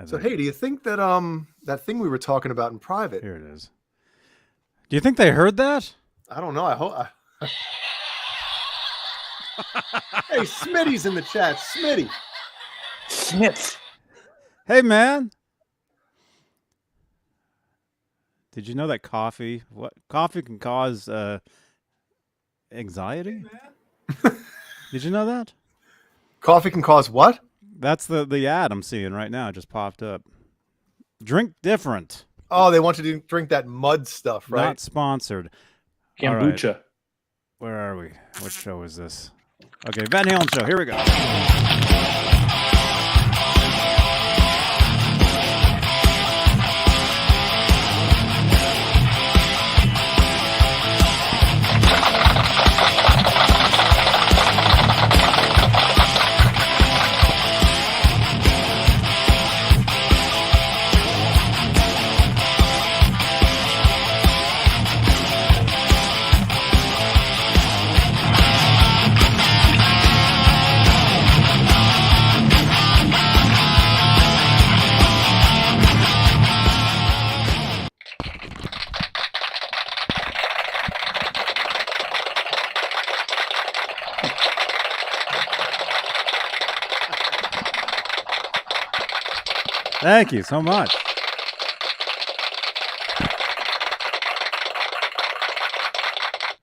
So hey, do you think that that thing we were talking about in private? Here it is. Do you think they heard that? I don't know. I hope. Hey, Smitty's in the chat. Smitty. Smith. Hey, man. Did you know that coffee can cause anxiety? Hey, Did you know that? coffee can cause what? That's the ad I'm seeing right now. It just popped up. Drink different. Oh, they want you to drink that mud stuff, right? Not sponsored. Kombucha. All right. Where are we? What show is this? Okay, Van Halen show. Here we go. Thank you so much.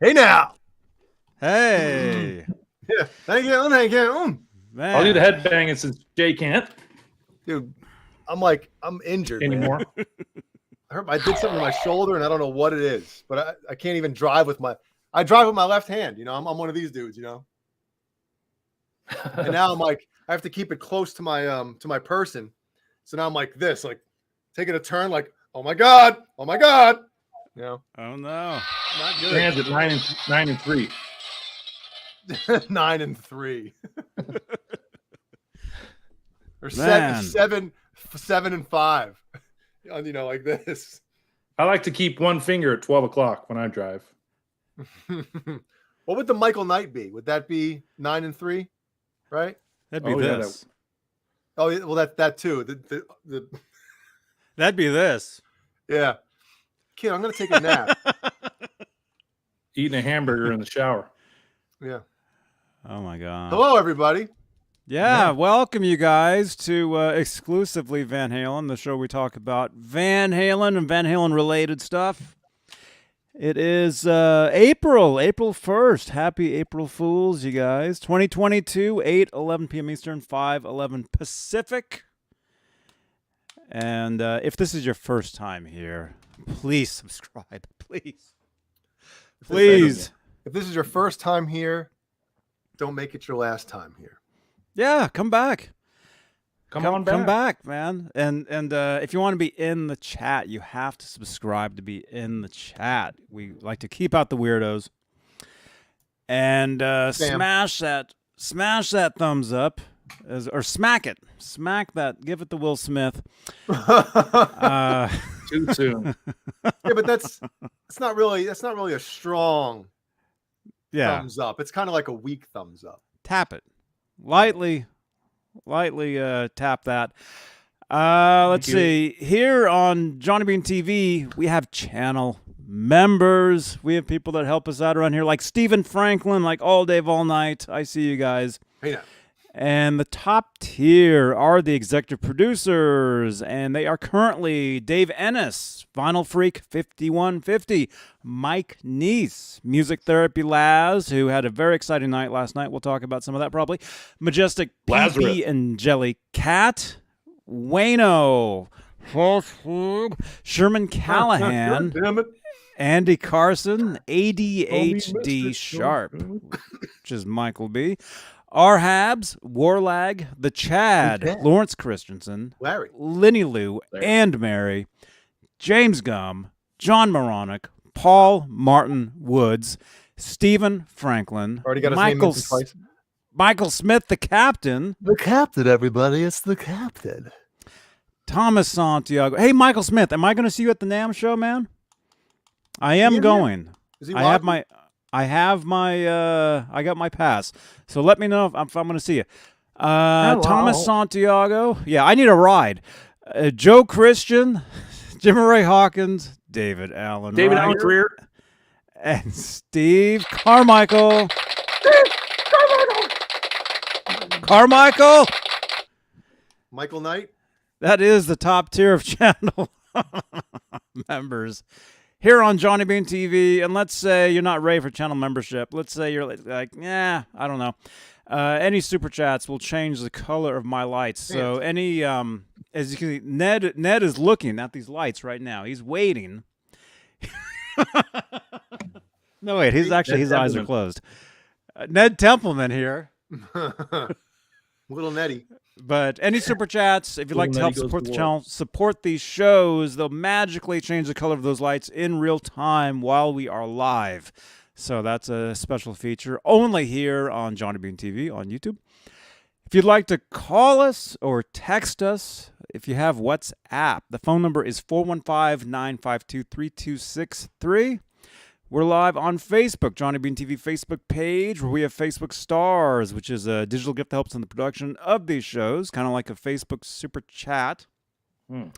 Hey now. Hey. Yeah. Thank you. Thank you. Man. I'll do the headbanging since Jay can't Dude, I'm injured anymore. Man. I did something to my shoulder, and I don't know what it is, but I can't even drive with my. I drive with my left hand. You know, I'm one of these dudes. You know. And now I'm I have to keep it close to my person. So now I'm like this, taking a turn, oh my god, you know. Oh no, Not good. Stands at 9-3. 9-3, or Man. 7-5, you know, like this. I like to keep one finger at 12 o'clock when I drive. What would the Michael Knight be? Would that be 9-3, right? that'd be Oh, yeah, this. Oh, well, that too. The That'd be this. yeah, kid, I'm gonna take a nap. Eating a hamburger in the shower. Yeah. Oh my god. Hello, everybody. Yeah, welcome you guys to exclusively Van Halen, the show we talk about Van Halen and Van Halen related stuff. It is April 1st. Happy April Fools, you guys. 2022, 8:11 p.m. Eastern, 5:11 Pacific. And if this is your first time here, please subscribe. Please. Please. If this is your first time here, don't make it your last time here. Yeah, come back. Come back, man. And if you want to be in the chat, you have to subscribe to be in the chat. We like to keep out the weirdos. And smash that thumbs up, or smack it. Smack that. Give it to Will Smith. Too soon. Yeah, but that's not really a strong thumbs up. It's kind of like a weak thumbs up. Tap it. Lightly tap that. Let's see. Here on Johnny Bean TV, we have channel members. We have people that help us out around here, like Stephen Franklin, like all day, all night. I see you guys. Hey now. And the top tier are the executive producers, and they are currently Dave Ennis, Vinyl Freak 5150, Mike Neese, Music Therapy Laz, who had a very exciting night last night. We'll talk about some of that probably. Majestic PP and Jelly Cat, Wayno, Sherman Callahan, Damn it. Andy Carson, ADHD Sharp, which is Michael B. Arhabs, Warlag, The Chad, Lawrence Christensen, Larry, Linny Lou, and Mary, James Gum, John Moronic, Paul Martin Woods, Stephen Franklin, already got his name mentioned twice. Michael Smith, the captain. The captain, everybody. It's the captain. Thomas Santiago. Hey, Michael Smith, am I going to see you at the NAMM show, man? I am going. Is he I got my pass. So let me know if I'm going to see you. Thomas Santiago. Yeah, I need a ride. Joe Christian, Jimmy Ray Hawkins, David Allen David Ryder, Allen Greer. and Steve Carmichael. Carmichael! Michael Knight. That is the top tier of channel members here on Johnny Bean TV. And let's say you're not ready for channel membership. Let's say you're like, I don't know. Any super chats will change the color of my lights. So any, as you can see, Ned is looking at these lights right now. He's waiting. No, wait. His eyes are closed. Ned Templeman here. Little Nettie. But any super chats, if you'd like to help Nettie goes support to the war. channel, support these shows, they'll magically change the color of those lights in real time while we are live. So that's a special feature only here on Johnny Bean TV on YouTube. If you'd like to call us or text us, if you have WhatsApp, the phone number is 415-952-3263. We're live on Facebook, Johnny Bean TV Facebook page, where we have Facebook Stars, which is a digital gift that helps in the production of these shows, kind of like a Facebook super chat. What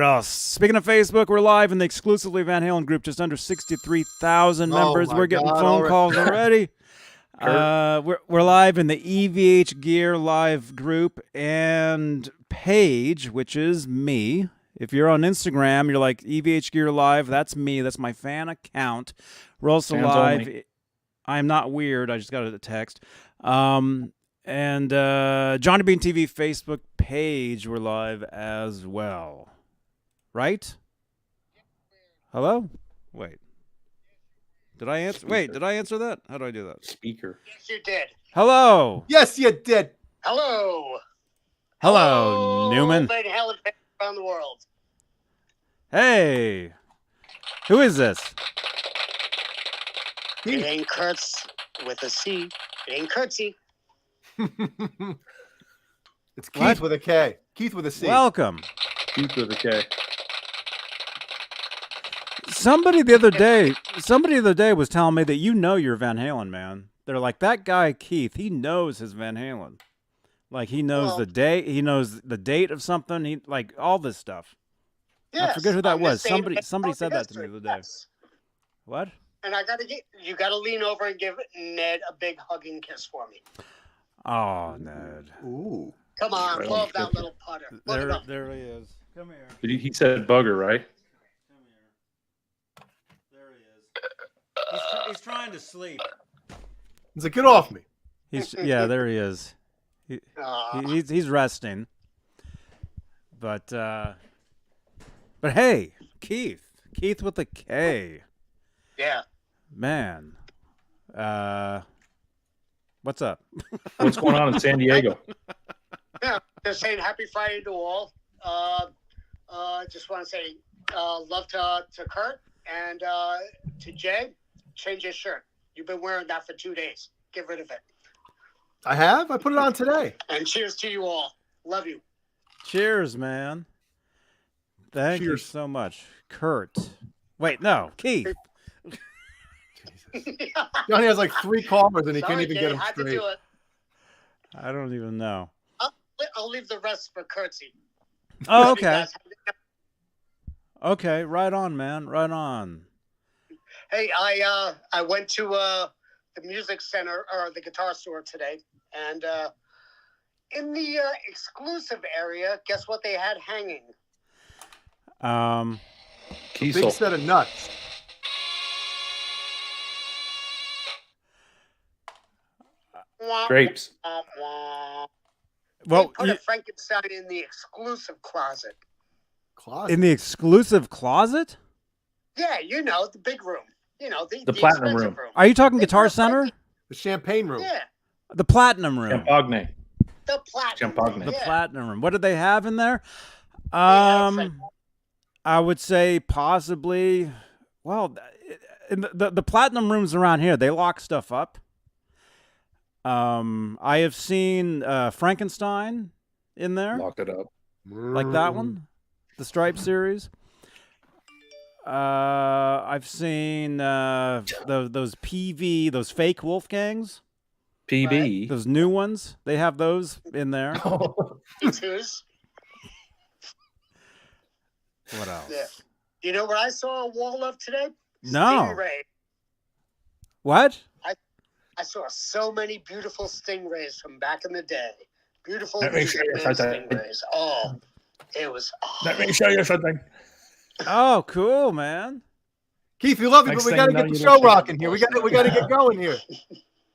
else? Speaking of Facebook, we're live in the exclusively Van Halen group, just under 63,000 members. my We're getting God, phone calls already. We're live in the EVH Gear live group and page, which is me. If you're on Instagram, you're like EVH Gear Live. That's me. That's my fan account. We're also Fans live. only. I'm not weird. I just got a text. And Johnny Bean TV Facebook page, we're live as well. Right? Hello? Wait. Did I answer? Wait, did I answer that? How do I do that? Speaker. Yes, you did. Hello. Yes, you did. Hello. Hello, Newman. Van Halen fans around the world. Hey. Who is this? It ain't Kurtz with a C. It ain't Kurtzy. It's Keith What? with a K. Keith with a C. Welcome. Keith with a K. Somebody the other day was telling me that you know your Van Halen, man. They're like, that guy Keith, he knows his Van Halen. Like he knows the date, he knows the date of something, he like all this stuff. Yes, I forget who that I'm was. the same Somebody said that to history, me the other day. yes. What? And you gotta lean over and give Ned a big hugging kiss for me. Oh, Ned. Ooh. Come on, Right blow on up that the little putter. Look it up. There he is. Come here. But he said bugger, right? Come here. There he is. He's trying to sleep. He's like, get off me. There he is. Aw. He's resting. But hey, Keith with a K. Yeah. Man. What's up? What's going on in San Diego? Yeah. Just saying happy Friday to all. Just want to say love to Kurt and to Jay. Change your shirt. You've been wearing that for 2 days. Get rid of it. I have? I put it on today. And cheers to you all. Love you. Cheers, man. Thank you Cheers. so much. Kurt. Wait, no, Keith. Johnny has like 3 callers and he Sorry, can't even Jay, get them had to straight. do it. I don't even know. I'll leave the rest for Kurtzy. Oh, Love you okay. guys. Okay, right on, man. Right on. Hey, I went to the music center or the guitar store today, and in the exclusive area, guess what they had hanging? Big Kiesel. set of nuts. Grapes. Well, They put a Frankenstein in the exclusive closet. Closet. in the exclusive closet? Yeah, you know, the big room. You know, the platinum expensive room. Are you talking They Guitar put a Center? Franken- The champagne room. Yeah, The Platinum Room. Champagne. the platinum Champagne. room. The Yeah. Platinum Room. What did they have in there? had a Frank- I would say possibly. Well, in the Platinum Rooms around here, they lock stuff up. I have seen Frankenstein in there, Lock it up. like that one, the Stripe series. I've seen those PV, those fake Wolfgangs. PB. Those new ones, they have those in there. Twos. What else? Yeah. You know what I saw a wall of today? No. Stingray. What? I saw so many beautiful stingrays from back in the day. Beautiful Let me show you fisherman something. stingrays. Oh, it was. Oh. Let me show you something. Oh, cool, man. Keith, we love you, Next but we thing got to you know, get the you show don't see rocking here. We got to get going here.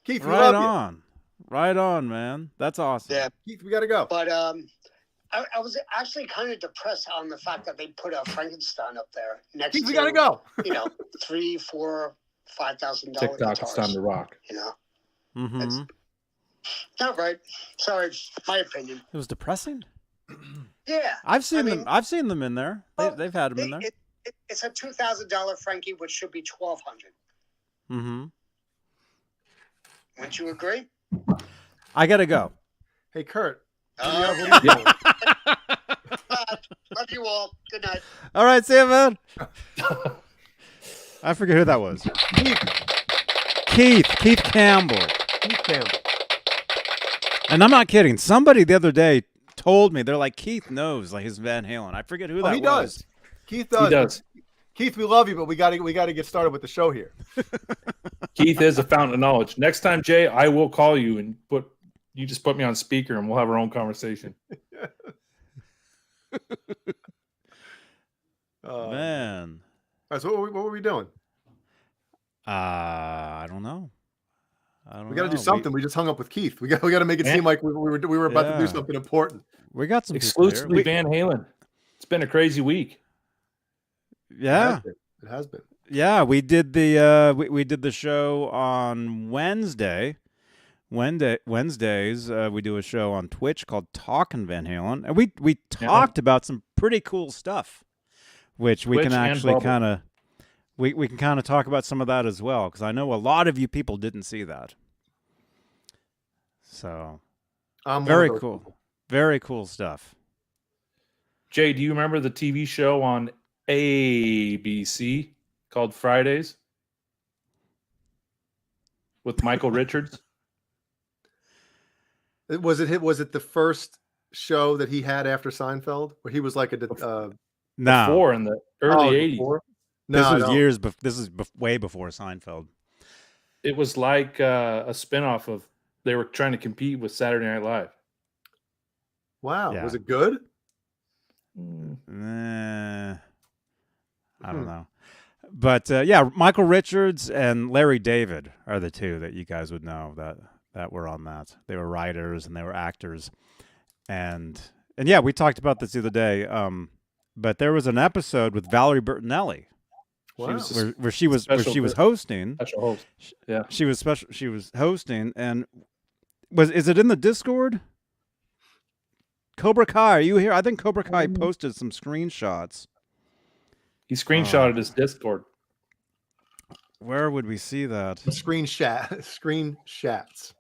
Keith, we Right love on. Right on, man. That's awesome. Yeah, you. Keith, we got to go. but I was actually kind of depressed on the fact that they put a Frankenstein up there next Keith, to. we got to go. You know, $3,000, $4,000, $5,000 TikTok, guitars. it's time to rock. You know, Mm-hmm. It's not right. Sorry, my opinion. It was depressing. Yeah, I've seen I them. mean- I've seen them in there. They've had them in there. It's a $2,000 Frankie, which should be $1,200. Mm-hmm. Wouldn't you agree? I gotta go. Hey, Kurt. Uh, Yeah. Love you all. Good night. All right, see you, man. I forget who that was. Keith Campbell. Keith Campbell. And I'm not kidding. Somebody the other day told me, they're like, Keith knows like his Van Halen. I forget who that He was. does. Keith does. He does. Keith, we love you, but we got to get started with the show here. Keith is a fountain of knowledge. Next time, Jay, I will call you and you just put me on speaker and we'll have our own conversation. Man. All right, so what were we doing? I don't know. We got to do something. We just hung up with Keith. We got to make it seem like we were about to do something important. We got some Exclusively Van Halen. It's been a crazy week. Yeah. It has been. Yeah, we did the we did the show on Wednesday. Wednesdays we do a show on Twitch called Talkin' Van Halen, and we talked about some pretty cool stuff, which we Twitch can and actually Bubble. kind of we can kind of talk about some of that as well, because I know a lot of you people didn't see that. So very cool, very cool stuff. Jay, do you remember the TV show on ABC called Fridays with Michael Richards? Was it the first show that he had after Seinfeld, where he was like No, Before in the early 80s. before? this No, was no. years. This is way before Seinfeld. It was like a spinoff of, they were trying to compete with Saturday Night Live. Wow, Yeah. was it good? I don't know. But yeah, Michael Richards and Larry David are the two that you guys would know that were on that. They were writers and they were actors. And yeah, we talked about this the other day. But there was an episode with Valerie Bertinelli Wow. where she was hosting. Special host. Yeah. She was hosting, and is it in the Discord? Cobra Kai, are you here? I think Cobra Kai posted some screenshots. He screenshotted his Discord. Where would we see that? Screen shats. Screen sharts.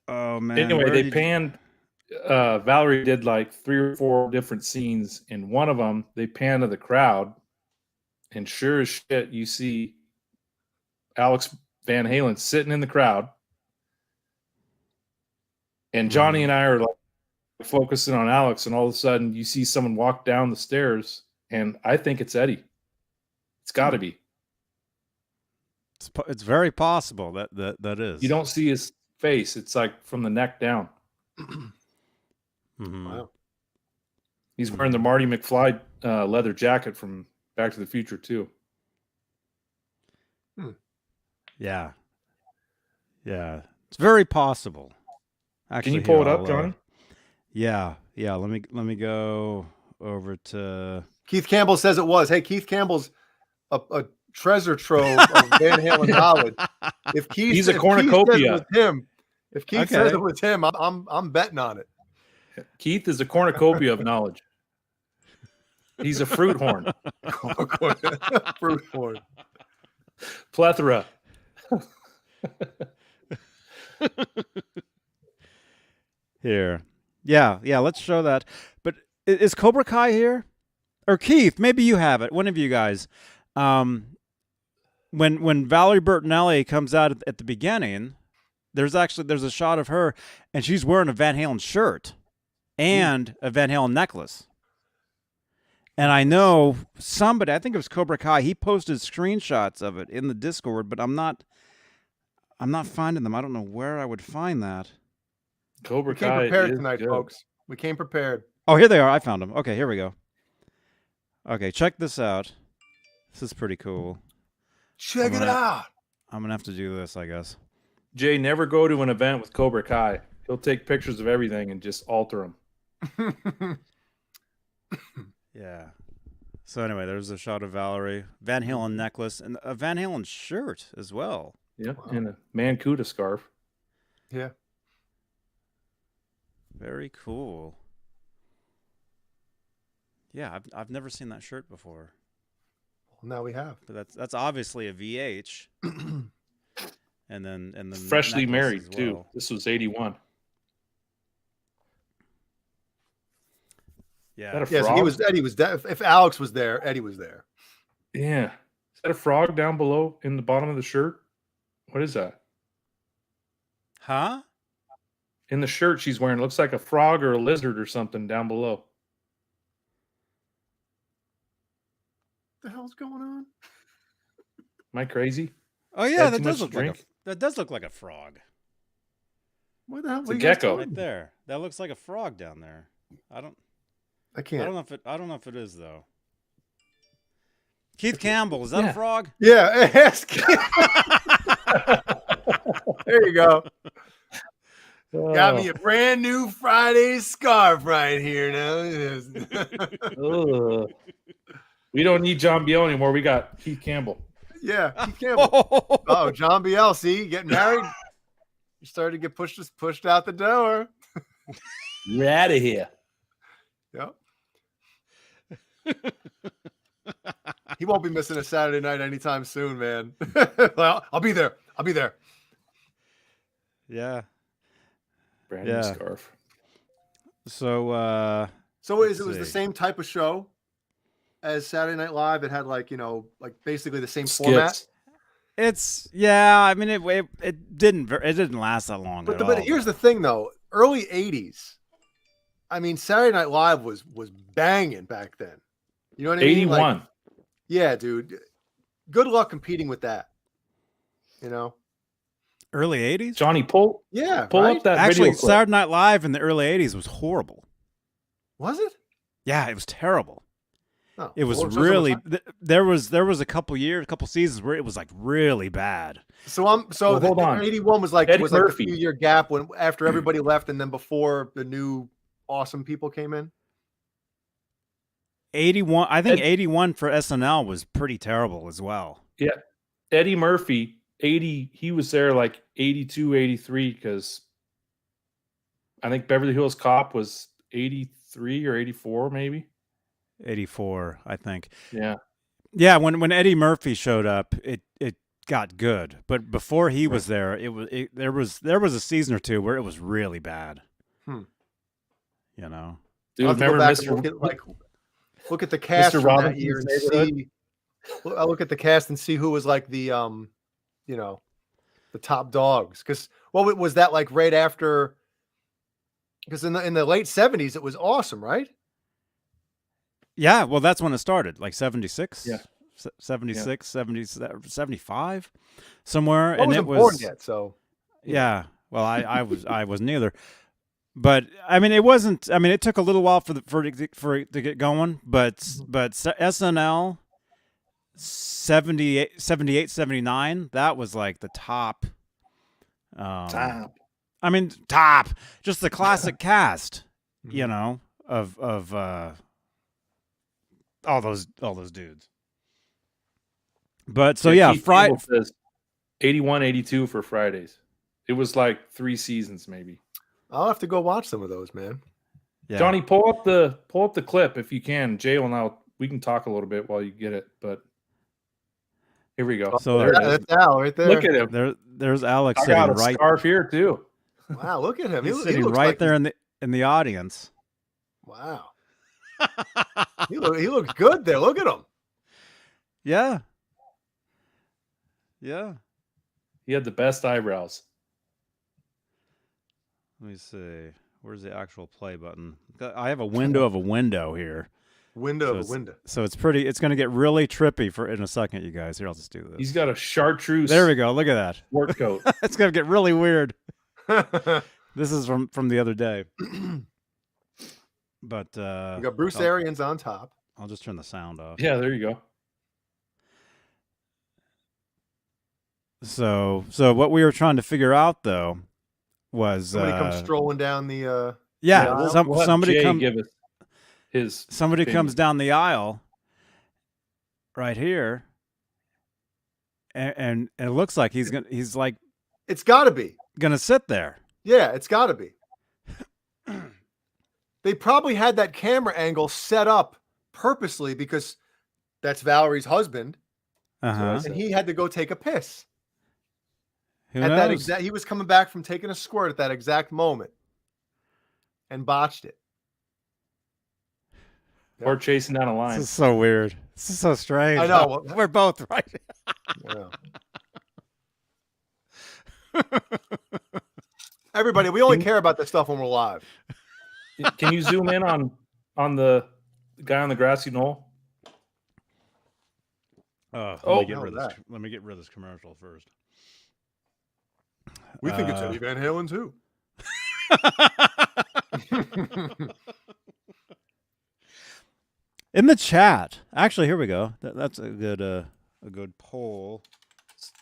Oh man. Anyway, where they did- panned. Valerie did like 3 or 4 different scenes. In one of them, they panned to the crowd, and sure as shit, you see Alex Van Halen sitting in the crowd, and Johnny and I are like focusing on Alex, and all of a sudden, you see someone walk down the stairs, and I think it's Eddie. It's got to be. It's very possible that is. You don't see his face. It's like from the neck down. Mhm. Wow. He's wearing the Marty McFly leather jacket from Back to the Future too. Yeah. Yeah. It's very possible. Actually, Can you pull it here, up, I'll, Johnny? Yeah. Let me go over to. Keith Campbell says it was. Hey, Keith Campbell's a treasure trove of Van Halen knowledge. If Keith, He's a if Keith says cornucopia. it was him, if Keith Okay. says it was him, I'm betting on it. Keith is a cornucopia of knowledge. He's a fruit horn, Fruit horn. plethora. Here. Yeah. Let's show that. But is Cobra Kai here? Or Keith? Maybe you have it. One of you guys. when Valerie Bertinelli comes out at the beginning, there's a shot of her, and she's wearing a Van Halen shirt and a Van Halen necklace. And I know somebody, I think it was Cobra Kai, he posted screenshots of it in the Discord, but I'm not finding them. I don't know where I would find that. Cobra We came Kai prepared is tonight, good. folks. We came prepared. Oh, here they are. I found them. Okay, here we go. Okay, check this out. This is pretty cool. Check it out. I'm going to have to do this, I guess. Jay, never go to an event with Cobra Kai. He'll take pictures of everything and just alter them. Yeah. So anyway, there's a shot of Valerie, Van Halen necklace, and a Van Halen shirt as well. Yeah, Wow. and a Mancuda scarf. Yeah. Very cool. Yeah, I've never seen that shirt before, Well, now we have. but that's obviously a VH. and then Freshly necklace married as too. well. This was 81. Yeah. Is that a Yes, frog? he was. Eddie was. If Alex was there, Eddie was there. Yeah. Is that a frog down below in the bottom of the shirt? What is that? Huh? In the shirt she's wearing, looks like a frog or a lizard or something down below. What the hell's going on? Am I crazy? Oh yeah, Had that too does much look like drink? that does look like a frog. What the hell? It's what a are you guys gecko. doing? Right there. That looks like a frog down there. I don't can't. I don't know if it is though. Keith Campbell, is that Yeah. a frog? Yeah. Ask. There you go. Got me a brand new Friday scarf right here now. Ugh. We don't need John Biel anymore. We got Keith Campbell. Yeah, Keith Campbell. Oh, John Biel, see, getting married. You started to get pushed out the door. You're out of here. Yep. He won't be missing a Saturday night anytime soon, man. Well, I'll be there. I'll be there. Yeah. Brand Yeah. new scarf. So So it Let's was the see. same type of show as Saturday Night Live. It had like basically the same format. Skits. it's I mean it didn't last that long But at but all. here's the thing though, early 80s. I mean, Saturday Night Live was banging back then. You know what I mean? 81. Like, yeah, dude. Good luck competing with that. You know? early 80s? Johnny, pull Yeah. pull right? up that Actually, video clip. Saturday Night Live in the early 80s was horrible. Was it? Yeah, it was terrible. No. It was Well, really there was a couple seasons where it was like really bad. So Well, hold on. 81 was like Eddie the Murphy. few-year gap when after everybody left and then before the new awesome people came in. 81 I think 81 for SNL was pretty terrible as well. Yeah. Eddie Murphy, 80, he was there like 82, 83, because I think Beverly Hills Cop was 83 or 84, maybe. 84, I think. Yeah. Yeah, when Eddie Murphy showed up, it got good. But before he was there, there was a season or two where it was really bad. Hmm. You know. Dude, I'll have to go remember back and Mr. look at the cast Mr. from that Robinson's year and Neighborhood? see. I'll look at the cast and see who was like the the top dogs. Because was that like right after? Because in the late 70s it was awesome, right? Yeah, well that's when it started, like 76. Yeah. 76, 70, 75 somewhere I and wasn't it born was yet, so yeah. Well, I wasn't either. But I mean, it wasn't. I mean, it took a little while for it to get going. But SNL 78, 79. That was like the top. Top. I mean, top. Just the classic cast. You know, of all those dudes. But so yeah, Keith Friday. Campbell says 81, 82 for Fridays. It was like 3 seasons, maybe. I'll have to go watch some of those, man. Yeah. Johnny, pull up the clip if you can. Jay will now. We can talk a little bit while you get it, but here we go. So there it is. That's Al right there. Look at him. There's Alex I sitting got a right. scarf here too. Wow, look at him. He's He sitting looks right like there in the audience. Wow. He looks good there. Look at him. Yeah. Yeah. He had the best eyebrows. Let me see. Where's the actual play button? I have a window of a window here. Window of a window. So it's pretty. It's going to get really trippy for in a second, you guys. Here, I'll just do this. He's got a chartreuse. There we go. Look at that. Sport coat. It's going to get really weird. This is from the other day. But we got Bruce Arians on top. I'll just turn the sound off. Yeah, there you go. So what we were trying to figure out though was somebody comes strolling down the somebody Jay come give us his somebody opinion. comes down the aisle right here and it looks like he's like it's got to be gonna sit there. Yeah, it's got to be. They probably had that camera angle set up purposely because that's Valerie's husband, and he had to go take a piss. Who at knows? that exact, he was coming back from taking a squirt at that exact moment, and botched it. Or chasing down a line. This is so weird. This is so strange. I know. We're both right. Everybody, we only care about this stuff when we're live. Can you zoom in on the guy on the grassy knoll? Let me get rid of this commercial first. We think it's Eddie Van Halen too. In the chat, actually, here we go. That's a good poll.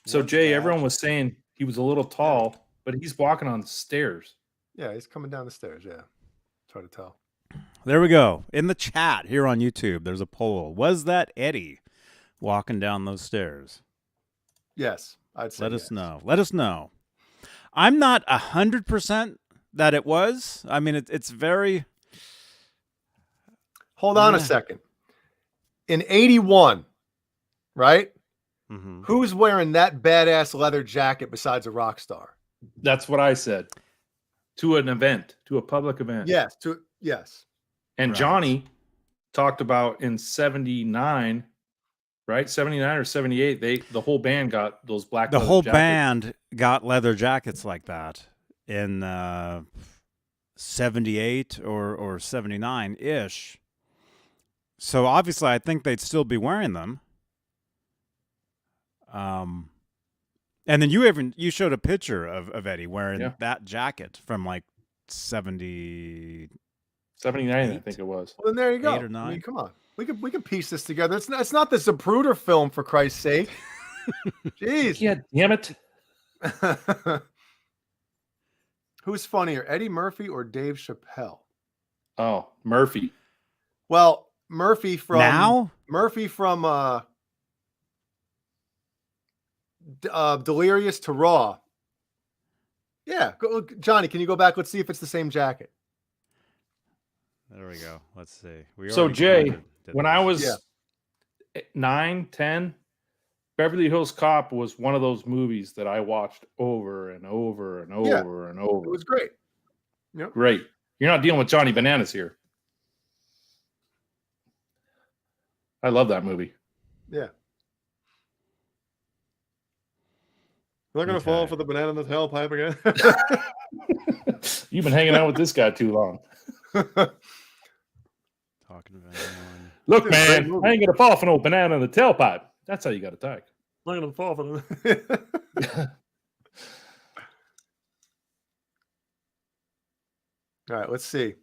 So Jay, everyone was saying he was a little tall, but he's walking on the stairs. Yeah, he's coming down the stairs. Yeah, try to tell. There we go. In the chat here on YouTube, there's a poll. Was that Eddie walking down those stairs? Yes, I'd say. Let us know. Let us know. I'm not 100% that it was. I mean, it's very. Hold on a second. In 81, right? Mm-hmm. Who's wearing that badass leather jacket besides a rock star? That's what I said. To an event, to a public event. Yes. And Right. Johnny talked about in 79, right? 79 or 78, the whole band got those black The leather whole jackets. band got leather jackets like that in 78 or 79-ish. So obviously, I think they'd still be wearing them. And then you showed a picture of Eddie wearing that jacket from like 70. 79, I think it was. Well, then there you go. 8 or 9. I mean, come on. We can piece this together. It's not the Zapruder film, for Christ's sake. Jeez. Yeah, damn it. Who's funnier, Eddie Murphy or Dave Chappelle? Oh, Murphy. Well, Murphy from Delirious to Raw. Yeah, Johnny, can you go back? Let's see if it's the same jacket. There we go. Let's see. So Jay, when I was 9, 10, Beverly Hills Cop was one of those movies that I watched over and over and over and over. It was great. Yep. Great. You're not dealing with Johnny Bananas here. I love that movie. Yeah. You're not going to fall for the banana in the tailpipe again? You've been hanging out with this guy too long. Talking about anyone. Look, man, I ain't going to fall for no banana in the tailpipe. That's how you got to talk. I'm not going to fall for them. All right, let's see.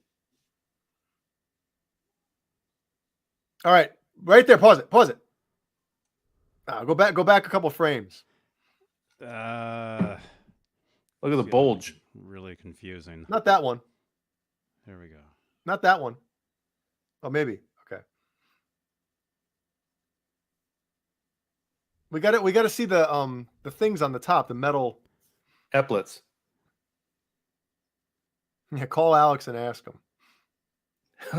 All right, right there. Pause it. Go back a couple frames. Look at the bulge. Really confusing. Not that one. There we go. Not that one. Oh, maybe. Okay. We got to see the things on the top, the metal epaulets. Yeah, call Alex and ask him.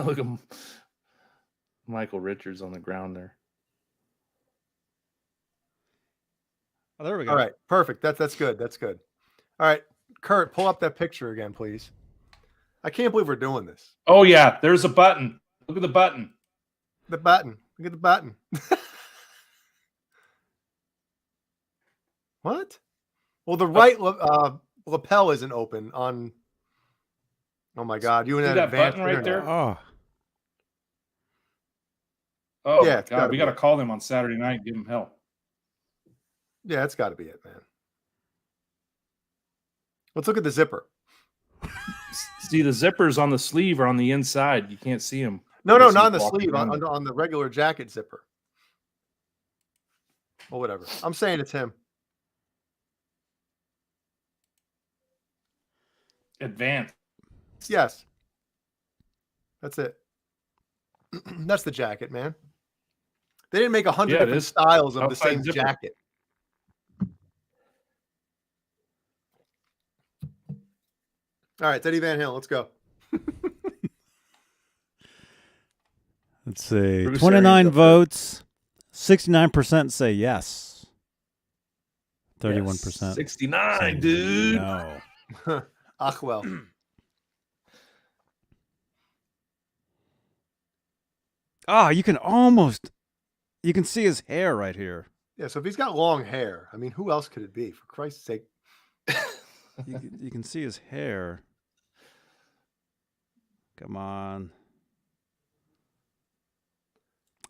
Look at Michael Richards on the ground there. Oh, there we go. All right, perfect. That's good. That's good. All right, Kurt, pull up that picture again, please. I can't believe we're doing this. Oh yeah, there's a button. Look at the button. The button. Look at the button. What? Well, the right lapel isn't open on. Oh my God! You in See that that advanced button right internet. there? Oh, Oh Yeah, my it's gotta God, we be got to it. call them on Saturday night and give them help. Yeah, it's got to be it, man. Let's look at the zipper. See, the zippers on the sleeve are on the inside. You can't see them. No, not on the sleeve. On the regular jacket zipper. Well, whatever. I'm saying it's him. Advanced. Yes. That's it. That's the jacket, man. They didn't make 100 Yeah, it different is. styles of the Outside same zipper. jacket. All right, Eddie Van Halen, let's go. let's see. Bruce 29 Arians up there. votes. 69% say yes. 31%. Yes, 69, say dude. No. Ach, well. Oh, you can see his hair right here. Yeah, so if he's got long hair, I mean, who else could it be? For Christ's sake. You can see his hair. Come on.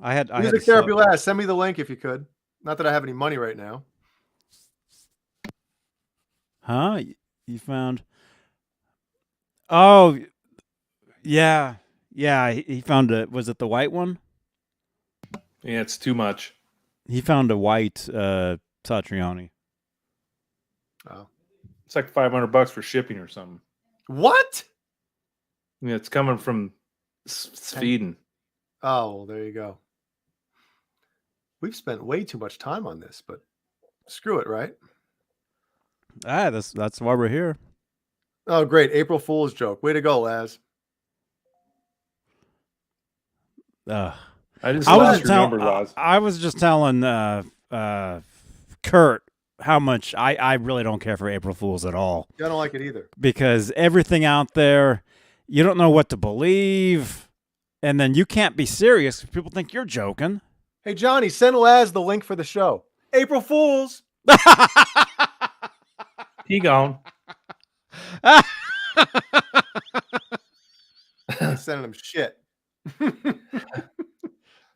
I had Music to Therapy sub- Last. Send me the link if you could. Not that I have any money right now. Huh? You found? Oh, yeah, yeah. He found a. Was it the white one? Yeah, it's too much. He found a white Satriani. Oh. It's like $500 for shipping or something. What? Yeah, it's coming from Sweden. Oh, well, there you go. We've spent way too much time on this, but screw it, right? That's why we're here. Oh, great. April Fool's joke. Way to go, Laz. I I was just lost just your number, Laz. I was just telling Kurt how much I really don't care for April Fools at all. I don't like it either. Because everything out there, you don't know what to believe, and then you can't be serious if people think you're joking. Hey, Johnny, send Laz the link for the show. April Fools. He gone. I'm sending him shit.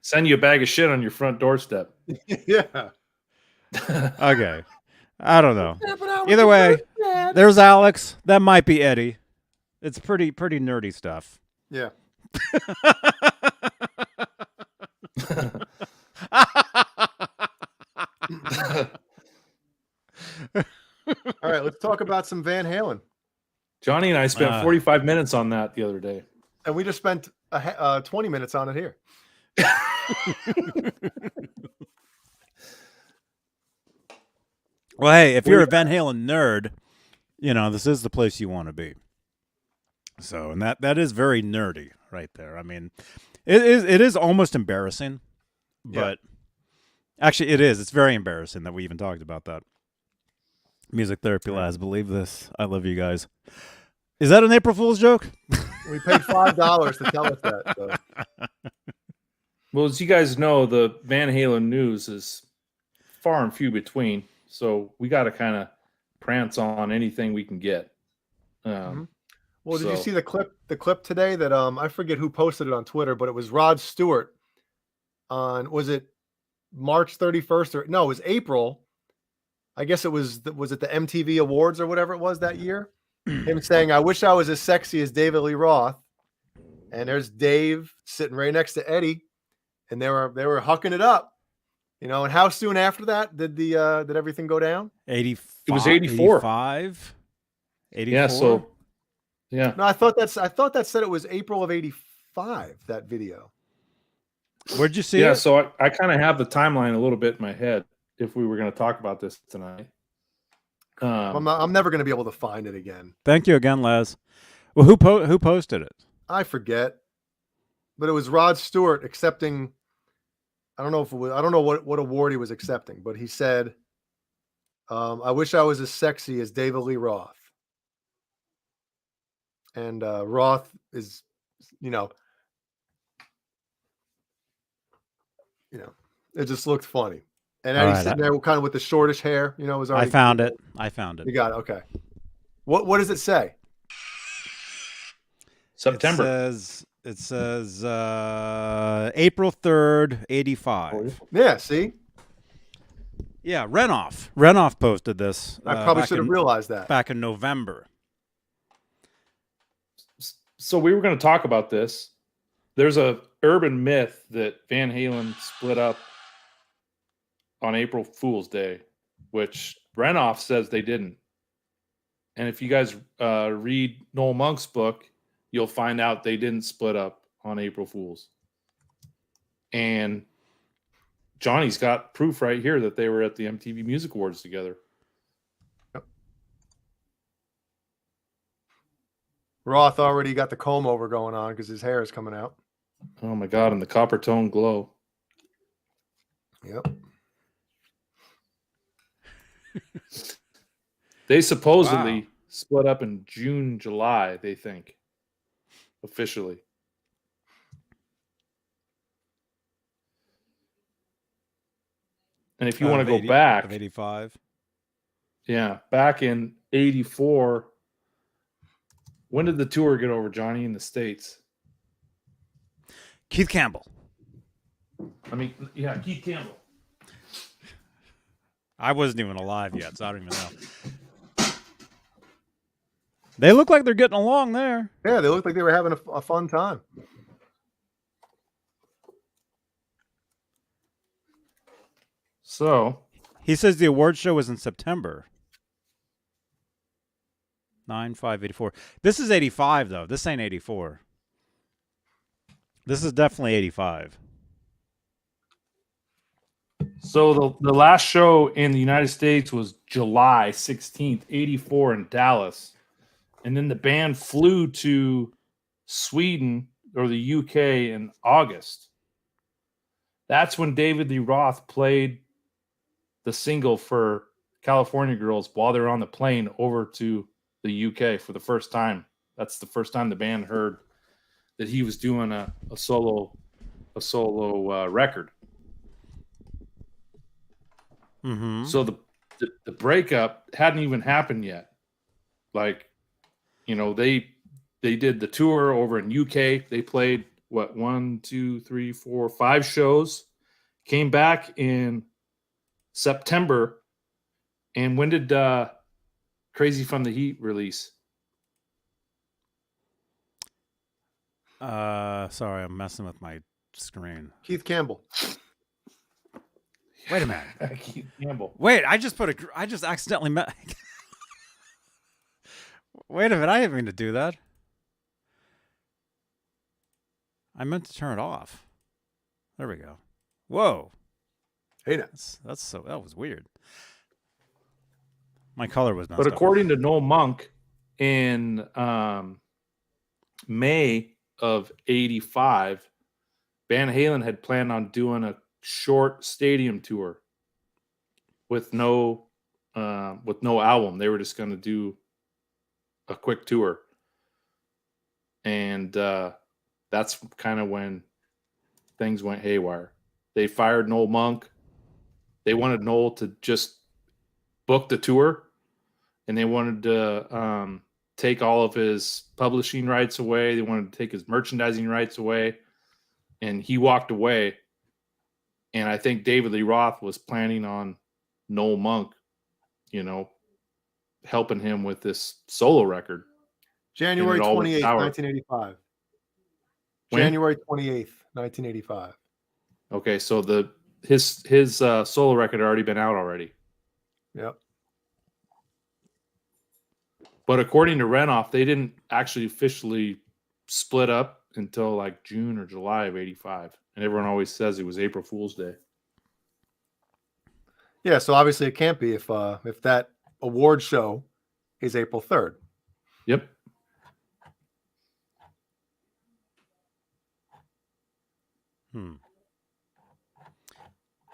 Send you a bag of shit on your front doorstep. Yeah. Okay. I don't know. Either way, there's Alex. That might be Eddie. It's pretty nerdy stuff. Yeah. All right, let's talk about some Van Halen. Johnny and I spent 45 minutes on that the other day. And we just spent 20 minutes on it here. Well, hey, if you're a Van Halen nerd, you know, this is the place you want to be. So, and that is very nerdy right there. I mean, it is almost embarrassing, but actually it is. It's very embarrassing that we even talked about that. Music Therapy Labs, believe this. I love you guys. Is that an April Fool's joke? We paid $5 to tell us that. So. Well, as you guys know, the Van Halen news is far and few between. So we got to kind of prance on anything we can get. Well, did you see the clip today that I forget who posted it on Twitter, but it was Rod Stewart on, was it March 31st or no, it was April. I guess it was it the MTV Awards or whatever it was that year? Him saying, "I wish I was as sexy as David Lee Roth." And there's Dave sitting right next to Eddie, and they were hucking it up. You know, and how soon after that did everything go down? 85. It was 84. 85? 84? Yeah, so yeah. No, I thought that said it was April of 85, that video. Where'd you see Yeah, it? so I kind of have the timeline a little bit in my head if we were going to talk about this tonight. I'm never going to be able to find it again. Thank you again, Les. Well, who posted it? I forget, but it was Rod Stewart accepting. I don't know what award he was accepting, but he said, "I wish I was as sexy as David Lee Roth." And Roth is, it just looked funny. And All Eddie's right, sitting there kind of with the shortish hair, you know, was I already. found it. I found You it. got it. Okay. What does it say? September. It says April 3rd, 85. Yeah, see? Yeah, Renoff. Renoff posted this. I probably back should have in- realized that. back in November. So we were going to talk about this. There's a urban myth that Van Halen split up on April Fool's Day, which Renoff says they didn't. And if you guys read Noel Monk's book, you'll find out they didn't split up on April Fool's. And Johnny's got proof right here that they were at the MTV Music Awards together. Roth already got the comb over going on because his hair is coming out. Oh my God, and the copper tone glow. Yep. They supposedly split up in June, July, they think. Officially. And if you want to go back, of 85. yeah, back in 84, when did the tour get over, Johnny, in the States? Keith Campbell. I mean, yeah, Keith Campbell. I wasn't even alive yet, so I don't even know. They look like they're getting along there. Yeah, they looked like they were having a fun time. So, He says the award show was in September. 9/5/84. This is 85 though. This ain't 84. This is definitely 85. so the last show in the United States was July 16th, 84 in Dallas. And then the band flew to Sweden or the UK in August. That's when David Lee Roth played the single for California Girls while they were on the plane over to the UK for the first time. That's the first time the band heard that he was doing a solo record. Mm-hmm. So the breakup hadn't even happened yet. Like, you know, they did the tour over in UK. They played 1, 2, 3, 4, 5 shows. Came back in September. And when did Crazy from the Heat release? Sorry, I'm messing with my screen. Keith Campbell. Wait a minute. Keith Campbell. Wait, I just accidentally met. Wait a minute, I didn't mean to do that. I meant to turn it off. There we go. Whoa. Hey, now. That was weird. My color was messed But up. according to Noel Monk, in May of 85, Van Halen had planned on doing a short stadium tour with no album. They were just going to do a quick tour. And that's kind of when things went haywire. They fired Noel Monk. They wanted Noel to just book the tour, and they wanted to take all of his publishing rights away. They wanted to take his merchandising rights away, and he walked away. And I think David Lee Roth was planning on Noel Monk, you know, helping him with this solo record. January And it all went 28th, sour. 1985. When? January 28th, 1985. Okay, so his solo record had already been out already. Yep. But according to Renoff, they didn't actually officially split up until like June or July of 85. And everyone always says it was April Fool's Day. Yeah, so obviously it can't be if that award show is April 3rd. Yep.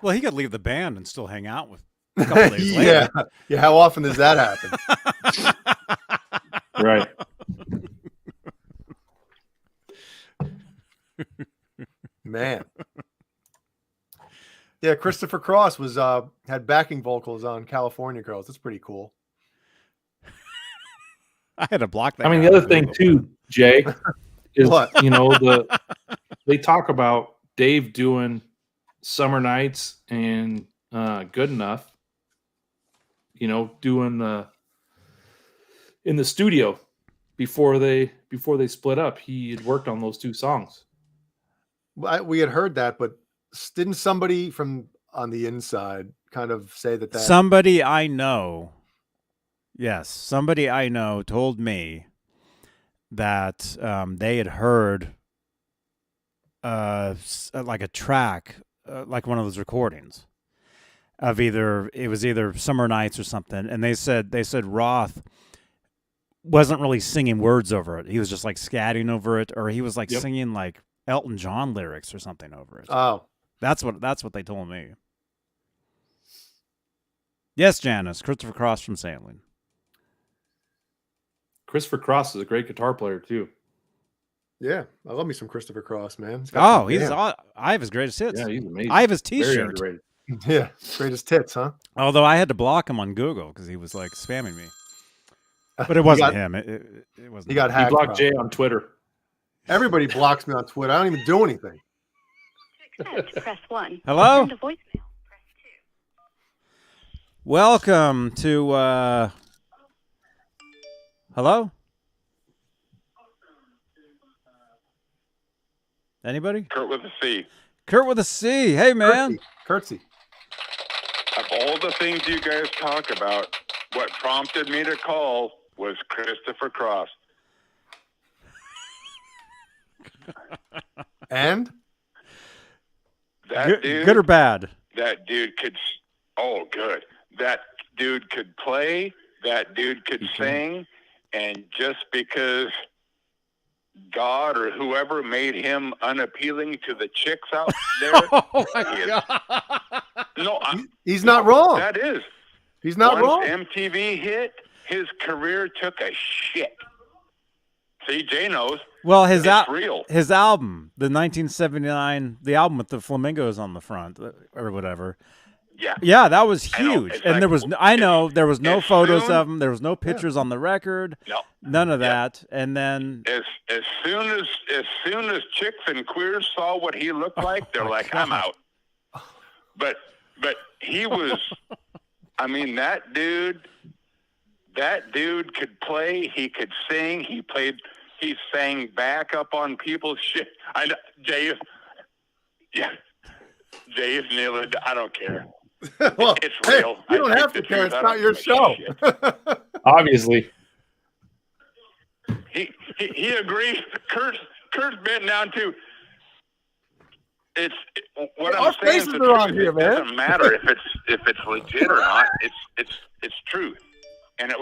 Well, he could leave the band and still hang out with a couple days Yeah. later. Yeah, how often does that happen? Right. Man. Yeah, Christopher Cross was had backing vocals on California Girls. That's pretty cool. I had to block that. I mean, guy the on other thing Google. too, Jay, is What? they talk about Dave doing Summer Nights and Good Enough. Doing in the studio before they split up. He had worked on those 2 songs. We had heard that, but didn't somebody from on the inside kind of say that? Somebody I know, yes, somebody I know told me that they had heard like a track, like one of those recordings of either Summer Nights or something, and they said Roth wasn't really singing words over it. He was just like scatting over it, or he was like singing like Elton John lyrics or something over it. Oh, that's what they told me. Yes, Janice, Christopher Cross from Sailing. Christopher Cross is a great guitar player too. Yeah, I love me some Christopher Cross, man. I have his greatest hits. Yeah, he's amazing. I have his Very T-shirt. underrated. Yeah, greatest tits, huh? Although I had to block him on Google because he was like spamming me. But it wasn't him. It wasn't. He got He hacked. blocked Jay on Twitter. Everybody blocks me on Twitter. I don't even do anything. Press 1. Hello? Send a voicemail. Press 2. Welcome to hello? Anybody? Kurt with a C. Kurt with a C. Hey, man. Curtsy. Of all the things you guys talk about, what prompted me to call was Christopher Cross. And? That dude, good or bad? That dude could, good. That dude could play, that dude could sing, and just because God or whoever made him unappealing to the chicks out there. Oh, my God. No, he's not wrong. That is. He's not wrong. Once MTV hit, his career took a shit. See, Jay knows. Well, his album, the 1979, the album with the flamingos on the front or whatever. Yeah, that was huge. And there was no photos of him. There was no pictures on the record. No, none of that. And then as soon as chicks and queers saw what he looked like, they're like, God. I'm out. But he was. I mean, that dude could play. He could sing. He sang back up on people's shit. I know, Jay is kneeling. I don't care. Well, it's real. You don't have to care. It's not your show. Obviously. He agrees. Kurt's bent down too. What I'm saying is the truth. It doesn't matter if it's legit or not. It's truth, and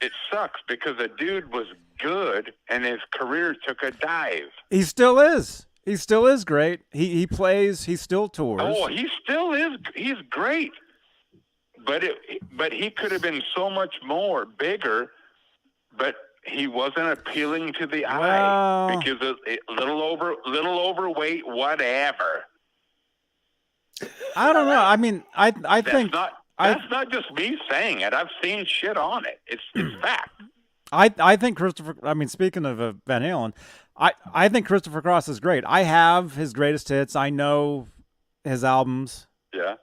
it sucks because the dude was good and his career took a dive. He still is. He still is great. He plays. He still tours. Oh, he still is. He's great. But he could have been so much more bigger, but he wasn't appealing to the eye because a little overweight, whatever. I don't know. I mean, I think that's not just me saying it. I've seen shit on it. It's fact. I think Christopher. I mean, speaking of Van Halen, I think Christopher Cross is great. I have his greatest hits. I know his albums. Yeah.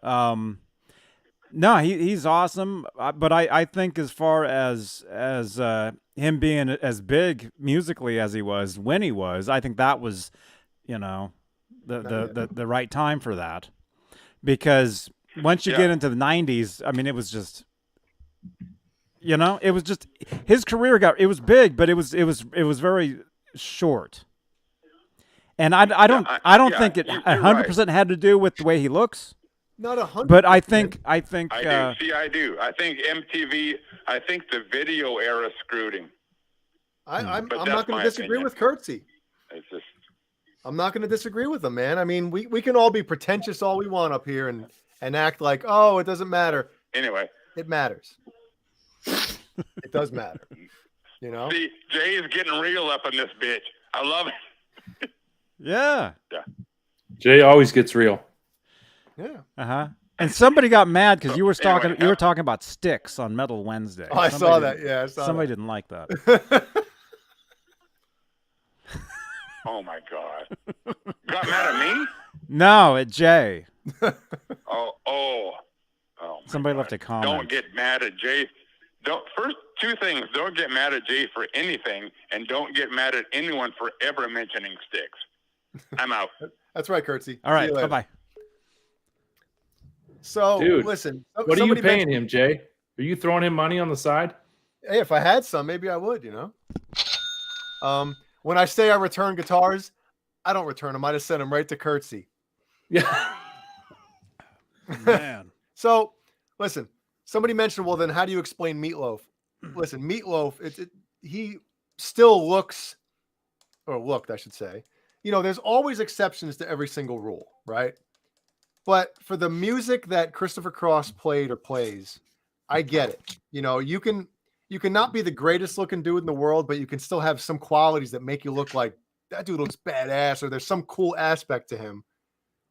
No, he's awesome. But I think as far as him being as big musically as he was when he was, I think that was, the right time for that. Because once you get into the 90s, I mean, it was just, it was just his career it was big, but it was very short. And I don't think it 100% had to do with the way he looks. Not 100%. But I think I do. See, I do. I think MTV. I think the video era screwed him. I'm not going to disagree with Curtsy. It's just. I'm not going to disagree with him, man. I mean, we can all be pretentious all we want up here and act like, oh, it doesn't matter. Anyway, it matters. It does matter. See, Jay is getting real up in this bitch. I love it. Yeah. Jay always gets real. Uh-huh. And somebody got mad because you were Anyway, talking you were talking about Sticks on Metal Wednesday. Oh, I Somebody saw that. didn't- Yeah, I saw Somebody that. didn't like that. Oh my God! Got mad at me? No, at Jay. Oh. my Somebody God. left a comment. Don't get mad at Jay. First two things: don't get mad at Jay for anything, and don't get mad at anyone for ever mentioning Sticks. I'm out. That's right, Kurtzy. All right, bye-bye. So, Dude, listen. What are you somebody paying mentioned- him, Jay? Are you throwing him money on the side? Hey, if I had some, maybe I would, When I say I return guitars, I don't return them. I just send them right to Kurtzy. Yeah. Man. So, listen, somebody mentioned, well, then how do you explain Meatloaf? Listen, Meatloaf, he still looked, I should say. There's always exceptions to every single rule, right? But for the music that Christopher Cross played or plays, I get it. You can not be the greatest looking dude in the world, but you can still have some qualities that make you look like that dude looks badass, or there's some cool aspect to him.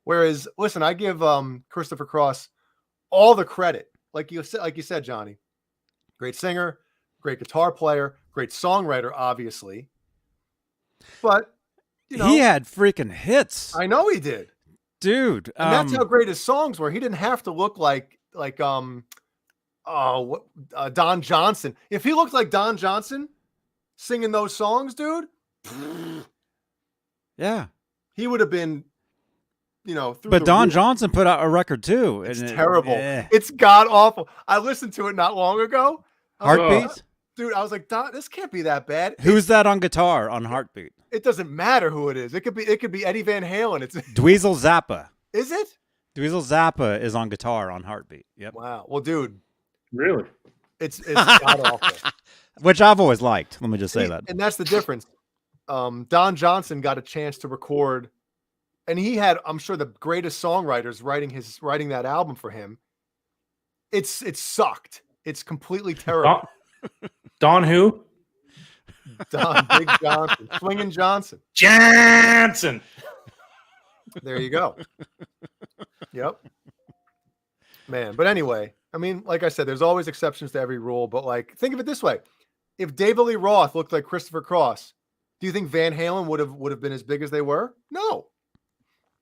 Whereas, listen, I give Christopher Cross all the credit. Like you said, Johnny, great singer, great guitar player, great songwriter, obviously. But he had freaking hits. I know he did. Dude. And that's how great his songs were. He didn't have to look like Don Johnson. If he looked like Don Johnson singing those songs, dude, yeah, he would have been, but Don Johnson put out a record too. It's and terrible. It's god awful. I listened to it not long ago. Heartbeat? Dude, I was like, Don, this can't be that bad. Who's that on guitar on Heartbeat? It doesn't matter who it is. It could be Eddie Van Halen. It's Dweezil Zappa. Is it? Dweezil Zappa is on guitar on Heartbeat. Yep. Wow. Well, dude, Really? it's god awful. Which I've always liked. Let me just say that. And that's the difference. Don Johnson got a chance to record, and he had, I'm sure, the greatest songwriters writing that album for him. It sucked. It's completely terrible. Don who? Don Big Johnson, Swinging Johnson. Johnson. There you go. Yep. Man, but anyway, I mean, like I said, there's always exceptions to every rule. But think of it this way: if David Lee Roth looked like Christopher Cross, do you think Van Halen would have been as big as they were? No.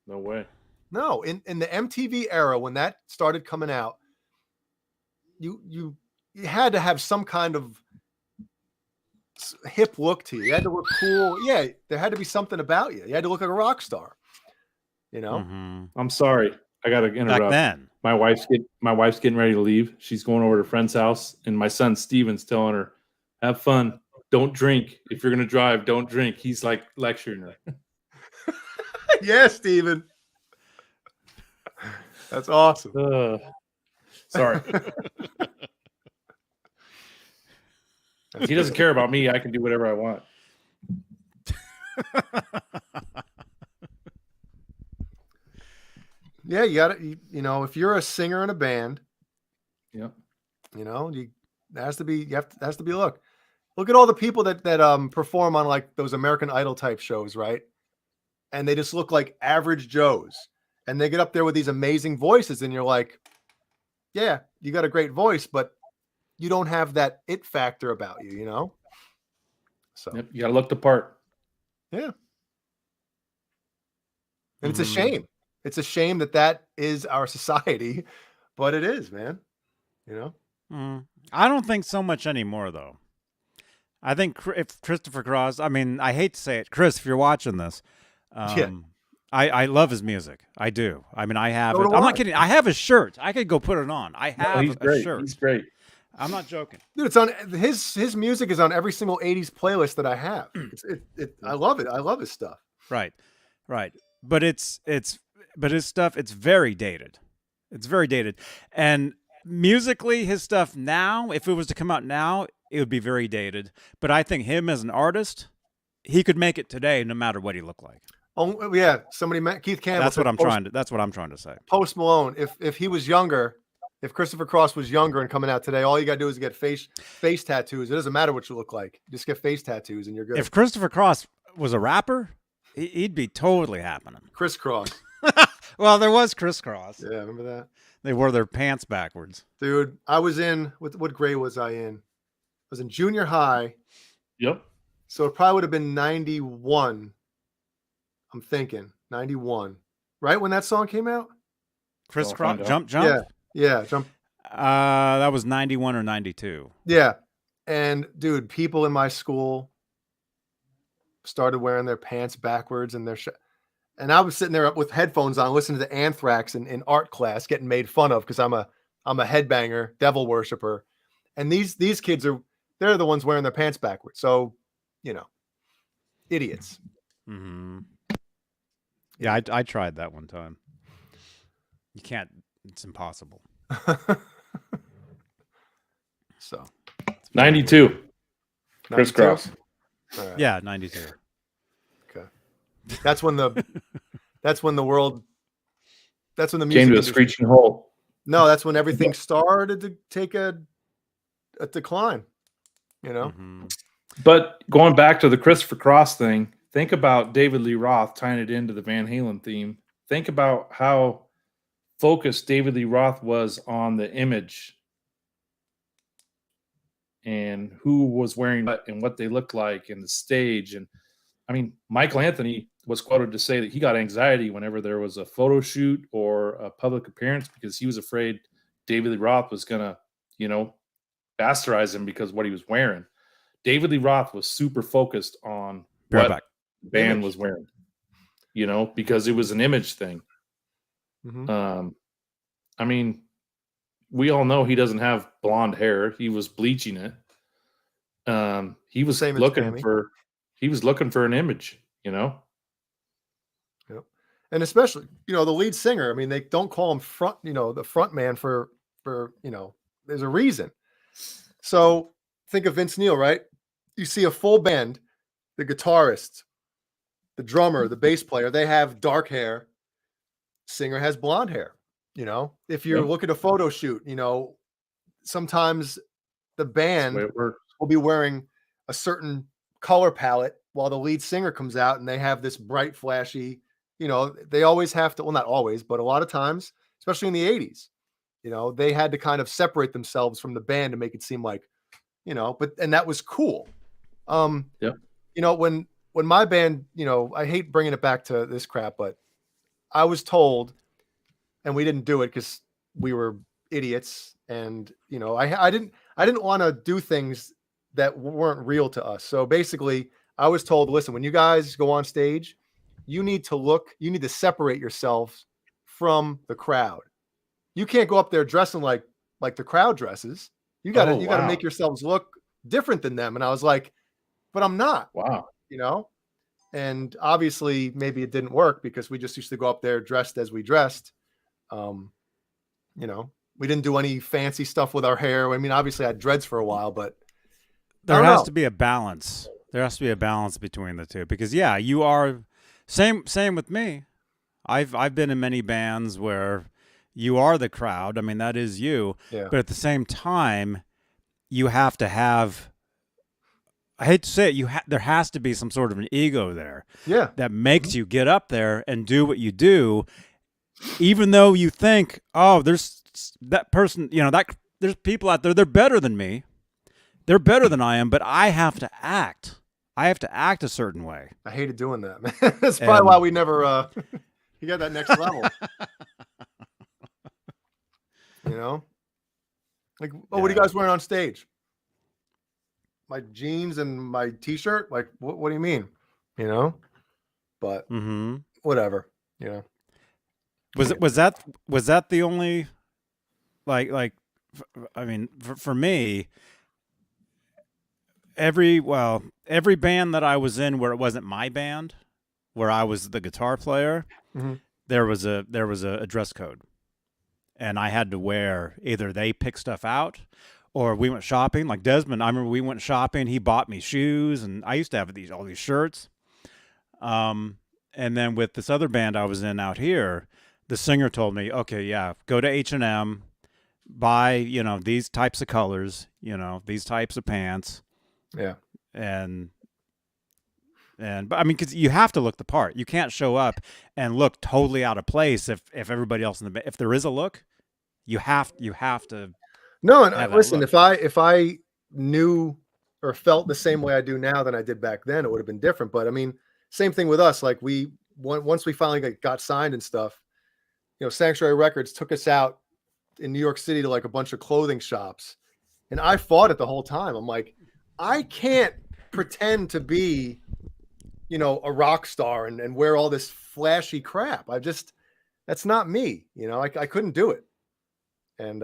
No way. No. In the MTV era, when that started coming out, you had to have some kind of hip look to you. You had to look cool. Yeah, there had to be something about you. You had to look like a rock star. Mhm. I'm sorry. I gotta interrupt. Back then. My wife's getting ready to leave. She's going over to a friend's house, and my son Steven's telling her, "Have fun. Don't drink. If you're gonna drive, don't drink." He's like lecturing her. Yeah, Steven. That's awesome. Sorry. He doesn't care about me. I can do whatever I want. Yeah, you got to, if you're a singer in a band, Yeah. there has to be, has to be a look. Look at all the people that perform on like those American Idol type shows, right? And they just look like average Joes, and they get up there with these amazing voices, and you're like, yeah, you got a great voice, but you don't have that it factor about you, So Yep. You gotta look the part. yeah, and it's a shame. It's a shame that is our society, but it is, man. I don't think so much anymore, though. I think if Christopher Cross, I mean, I hate to say it, Chris, if you're watching this, I love his music. I do. I mean, I have it. I'm not kidding. I have his shirt. I could go put it on. I have he's a great. shirt. He's great. I'm not joking. Dude, it's on his music is on every single 80s playlist that I have. I love it. I love his stuff. Right. But but his stuff, it's very dated. It's very dated. And musically, his stuff now, if it was to come out now, it would be very dated. But I think him as an artist, he could make it today no matter what he looked like. Oh yeah, Keith Campbell. That's what I'm trying to say. Post Malone, if he was younger, if Christopher Cross was younger and coming out today, all you gotta do is get face tattoos. It doesn't matter what you look like. Just get face tattoos and you're good. If Christopher Cross was a rapper, he'd be totally happening. Criss Cross. Well, there was crisscross. Yeah, remember that? They wore their pants backwards. Dude, I was in, what grade was I in? I was in junior high. Yep. So it probably would have been 91. I'm thinking 91. Right when that song came out? Crisscross, find out. jump. Yeah. Yeah. Jump. That was 91 or 92. Yeah. And dude, people in my school started wearing their pants backwards and and I was sitting there with headphones on, listening to Anthrax in art class, getting made fun of because I'm a headbanger, devil worshiper. And these kids they're the ones wearing their pants backwards. So, idiots. Mm-hmm. Yeah, I tried that one time. You can't. It's impossible. So 92. Crisscross. All right. Yeah, 92. Okay. That's when the music Came to a industry- screeching halt. No, that's when everything started to take a decline. Mhm. But going back to the Christopher Cross thing, think about David Lee Roth tying it into the Van Halen theme. Think about how focused David Lee Roth was on the image and who was wearing what and what they looked like and the stage. And I mean, Michael Anthony was quoted to say that he got anxiety whenever there was a photo shoot or a public appearance because he was afraid David Lee Roth was going to, bastardize him because of what he was wearing. David Lee Roth was super focused on Be right what back. the band Image. was wearing, because it was an image thing. Mhm. I mean, we all know he doesn't have blonde hair. He was bleaching it. He was Same as looking Sammy. for an image, Yep. And especially, the lead singer. I mean, they don't call him the front man for there's a reason. So think of Vince Neil, right? You see a full band, the guitarist, the drummer, the bass player, they have dark hair. Singer has blonde hair. If you Yep. look at a photo shoot, sometimes the That's band the way it works. will be wearing a certain color palette while the lead singer comes out and they have this bright, flashy, they always have to, well, not always, but a lot of times, especially in the 80s, they had to kind of separate themselves from the band to make it seem like, and that was cool. Yep. When my band, I hate bringing it back to this crap, but I was told, and we didn't do it because we were idiots. And, I didn't want to do things that weren't real to us. So basically I was told, listen, when you guys go on stage, you need to separate yourselves from the crowd. You can't go up there dressing like the crowd dresses. You got to wow. make yourselves look different than them. And I was like, but I'm not, Wow. and obviously maybe it didn't work because we just used to go up there dressed as we dressed. We didn't do any fancy stuff with our hair. I mean, obviously I had dreads for a while, but There I has don't to be a balance. There has to be a balance between the two because you are same with me. I've been in many bands where you are the crowd. I mean, that is you. Yeah. But at the same time, you have to have. I hate to say it, there has to be some sort of an ego there. Yeah. That makes you get up there and do what you do, even though you think, oh, there's that person, there's people out there, they're better than me. They're better than I am, but I have to act. I have to act a certain way. I hated doing that, man. That's probably why we never you got that next level. Like, what are you guys wearing on stage? My jeans and my t-shirt? Like, what do you mean? But Mm-hmm. whatever. Was that the only I mean, for me, every band that I was in where it wasn't my band, where I was the guitar player, Mhm. there was a dress code, and I had to wear, either they pick stuff out or we went shopping. Like Desmond, I remember we went shopping. He bought me shoes, and I used to have all these shirts. And then with this other band I was in out here, the singer told me, okay, yeah, go to H&M, buy, these types of colors, these types of pants. Yeah. And But I mean, because you have to look the part. You can't show up and look totally out of place if everybody else in the band. If there is a look, you have to. No, and have that listen, look. if I knew or felt the same way I do now than I did back then, it would have been different. But I mean, same thing with us. Like once we finally got signed and stuff, Sanctuary Records took us out in New York City to like a bunch of clothing shops, and I fought it the whole time. I'm like, I can't pretend to be, a rock star and wear all this flashy crap. That's not me. I couldn't do it. And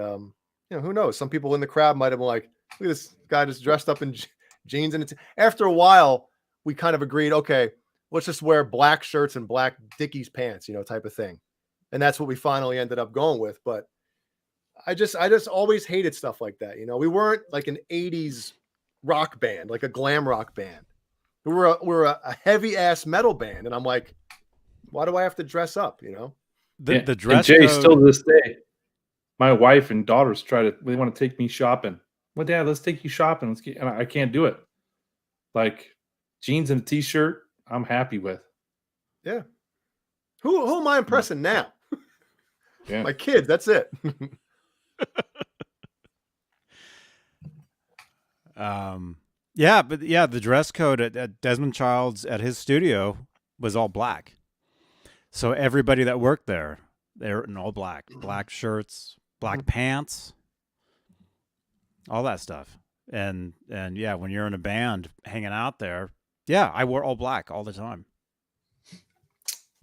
who knows? Some people in the crowd might have been like, look at this guy just dressed up in jeans. And after a while, we kind of agreed, okay, let's just wear black shirts and black Dickies pants, type of thing. And that's what we finally ended up going with. But I just always hated stuff like that. We weren't like an 80s rock band, like a glam rock band. We were a heavy ass metal band. And I'm like, why do I have to dress up, The dress and Jay, code. still to this day, my wife and daughters they want to take me shopping. Well, Dad, let's take you shopping. And I can't do it. Like jeans and a t-shirt, I'm happy with. Yeah. Who am I impressing now? Yeah. My kids, that's it. The dress code at Desmond Child's at his studio was all black. So everybody that worked there, they're in all black shirts, black pants, all that stuff. And yeah, when you're in a band hanging out there, yeah, I wore all black all the time.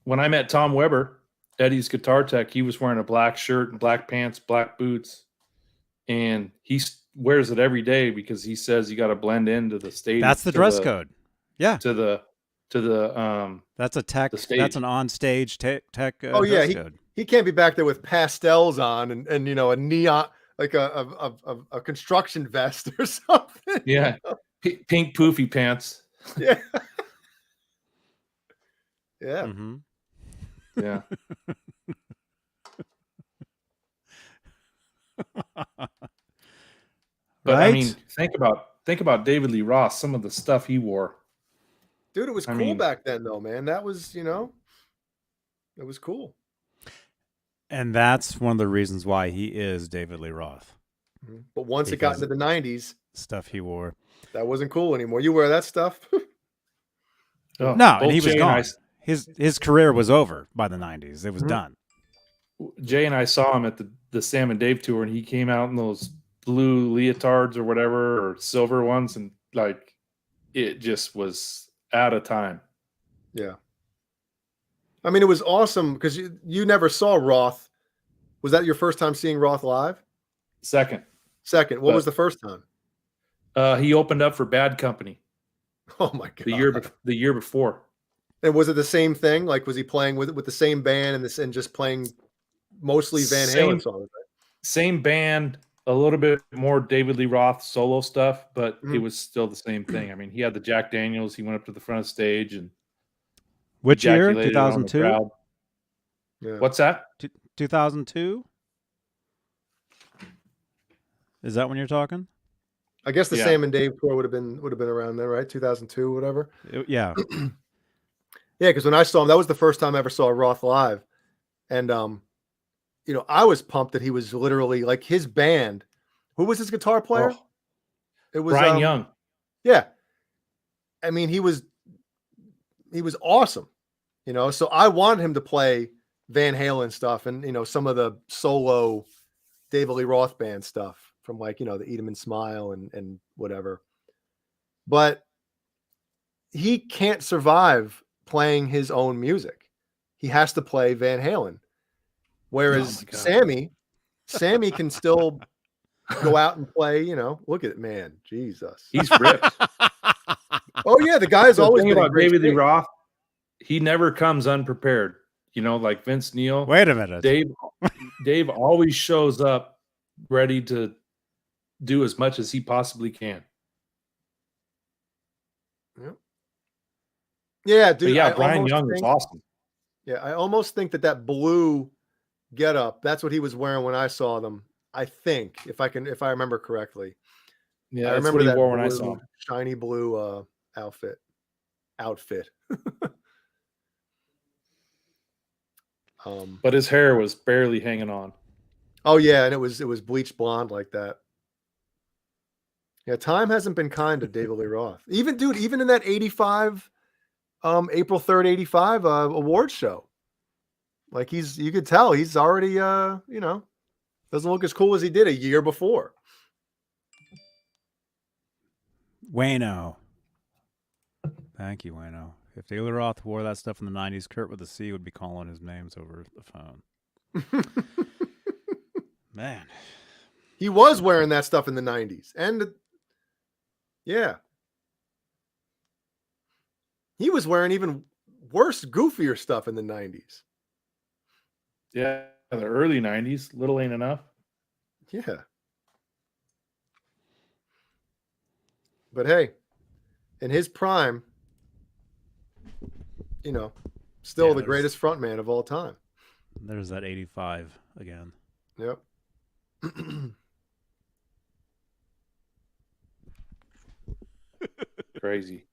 When I met Tom Weber, Eddie's guitar tech, he was wearing a black shirt and black pants, black boots, and he wears it every day because he says you got to blend into the stage. That's the dress code. Yeah. To the that's a tech. That's an on-stage tech. Dress code. He can't be back there with pastels on and a neon, like a construction vest or something. Yeah, pink poofy pants. Yeah. Yeah. Mm-hmm. Yeah. But right? I mean, think about David Lee Roth, some of the stuff he wore. Dude, it was cool back then though, man. That was, it was cool. And that's one of the reasons why he is David Lee Roth. But once it got into the 90s, stuff he wore, that wasn't cool anymore. You wear that stuff? No, and he was gone. His career was over by the 90s. It was done. Jay and I saw him at the Sam and Dave tour, and he came out in those blue leotards or whatever, or silver ones, and like it just was out of time. Yeah. I mean, it was awesome because you never saw Roth. Was that your first time seeing Roth live? Second. What was the first time? He opened up for Bad Company. Oh my god! The year before. And was it the same thing? Like, was he playing with the same band and just playing mostly Van Halen songs? Right? Same band, a little bit more David Lee Roth solo stuff, but it was still the same thing. I mean, he had the Jack Daniels. He went up to the front of the stage and which year? 2002. Yeah. What's that? 2002. Is that when you're talking? I guess the Sam and Dave tour would have been around there, right? 2002, whatever. Yeah. Yeah, because when I saw him, that was the first time I ever saw Roth live. And I was pumped that he was literally like his band. Who was his guitar player? Oh, it was Brian Young. Yeah. I mean, he was awesome. So I wanted him to play Van Halen stuff and some of the solo David Lee Roth band stuff from like, the Eat 'Em and Smile and whatever. But he can't survive playing his own music. He has to play Van Halen. Whereas Sammy can still go out and play, look at it, man. Jesus. He's ripped. Oh yeah, the guy's always been about David Lee Roth. He never comes unprepared. Like Vince Neil. Wait a minute. Dave always shows up ready to do as much as he possibly can. Yeah, dude. But yeah, Brian Young was awesome. Yeah, I almost think that blue getup, that's what he was wearing when I saw them. I think, if I remember correctly. Yeah, I remember what he that wore when I saw him. Shiny blue outfit. outfit. But his hair was barely hanging on. Oh yeah, and it was bleached blonde like that. Yeah, time hasn't been kind to David Lee Roth. Even in that 85, April 3rd, 85 award show. Like you could tell he's already doesn't look as cool as he did a year before. Wayno. Thank you, Wayno. If David Lee Roth wore that stuff in the 90s, Kurt with a C would be calling his names over the phone. Man. He was wearing that stuff in the 90s. And yeah. He was wearing even worse, goofier stuff in the 90s. Yeah, the early 90s. Little ain't enough. Yeah. But hey, in his prime, still the greatest frontman of all time. There's that 85 again. Yep. Crazy.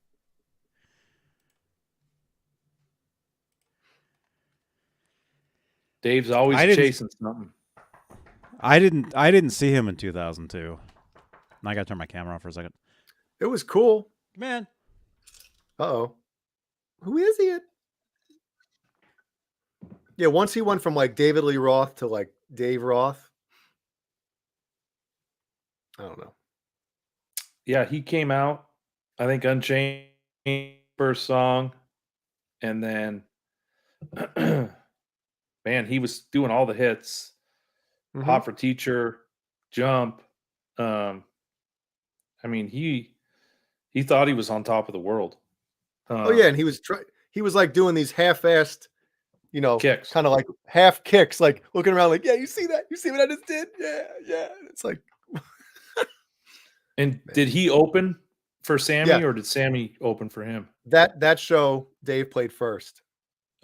Dave's always chasing something. I didn't see him in 2002. I got to turn my camera off for a second. It was cool. Man. Uh-oh. Who is he? Yeah, once he went from like David Lee Roth to like Dave Roth. I don't know. Yeah, he came out, I think, Unchained, first song. And then, man, he was doing all the hits. Mm-hmm. Hot for Teacher, Jump. I mean, he thought he was on top of the world. Oh yeah, and he was like doing these half-assed, kicks, kind of like half kicks, like looking around, like, yeah, you see that? You see what I just did? Yeah. It's like. And did he open for Sammy, Yeah. or did Sammy open for him? That show, Dave played first.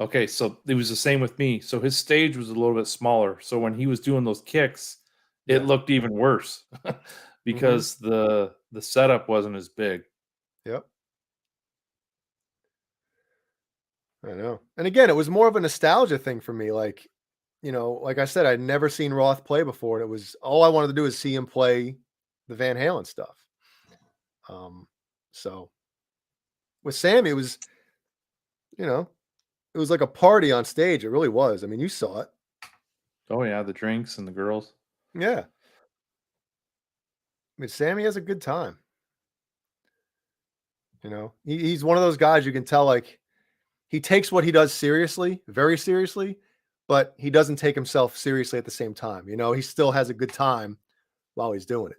Okay, so it was the same with me. So his stage was a little bit smaller. So when he was doing those kicks, it looked even worse because the setup wasn't as big. Yep. I know. And again, it was more of a nostalgia thing for me. Like, like I said, I'd never seen Roth play before. And it was all I wanted to do is see him play the Van Halen stuff. So with Sammy, it was, it was like a party on stage. It really was. I mean, you saw it. Oh yeah, the drinks and the girls. Yeah. I mean, Sammy has a good time. He's one of those guys you can tell, like, he takes what he does seriously, very seriously, but he doesn't take himself seriously at the same time. He still has a good time while he's doing it.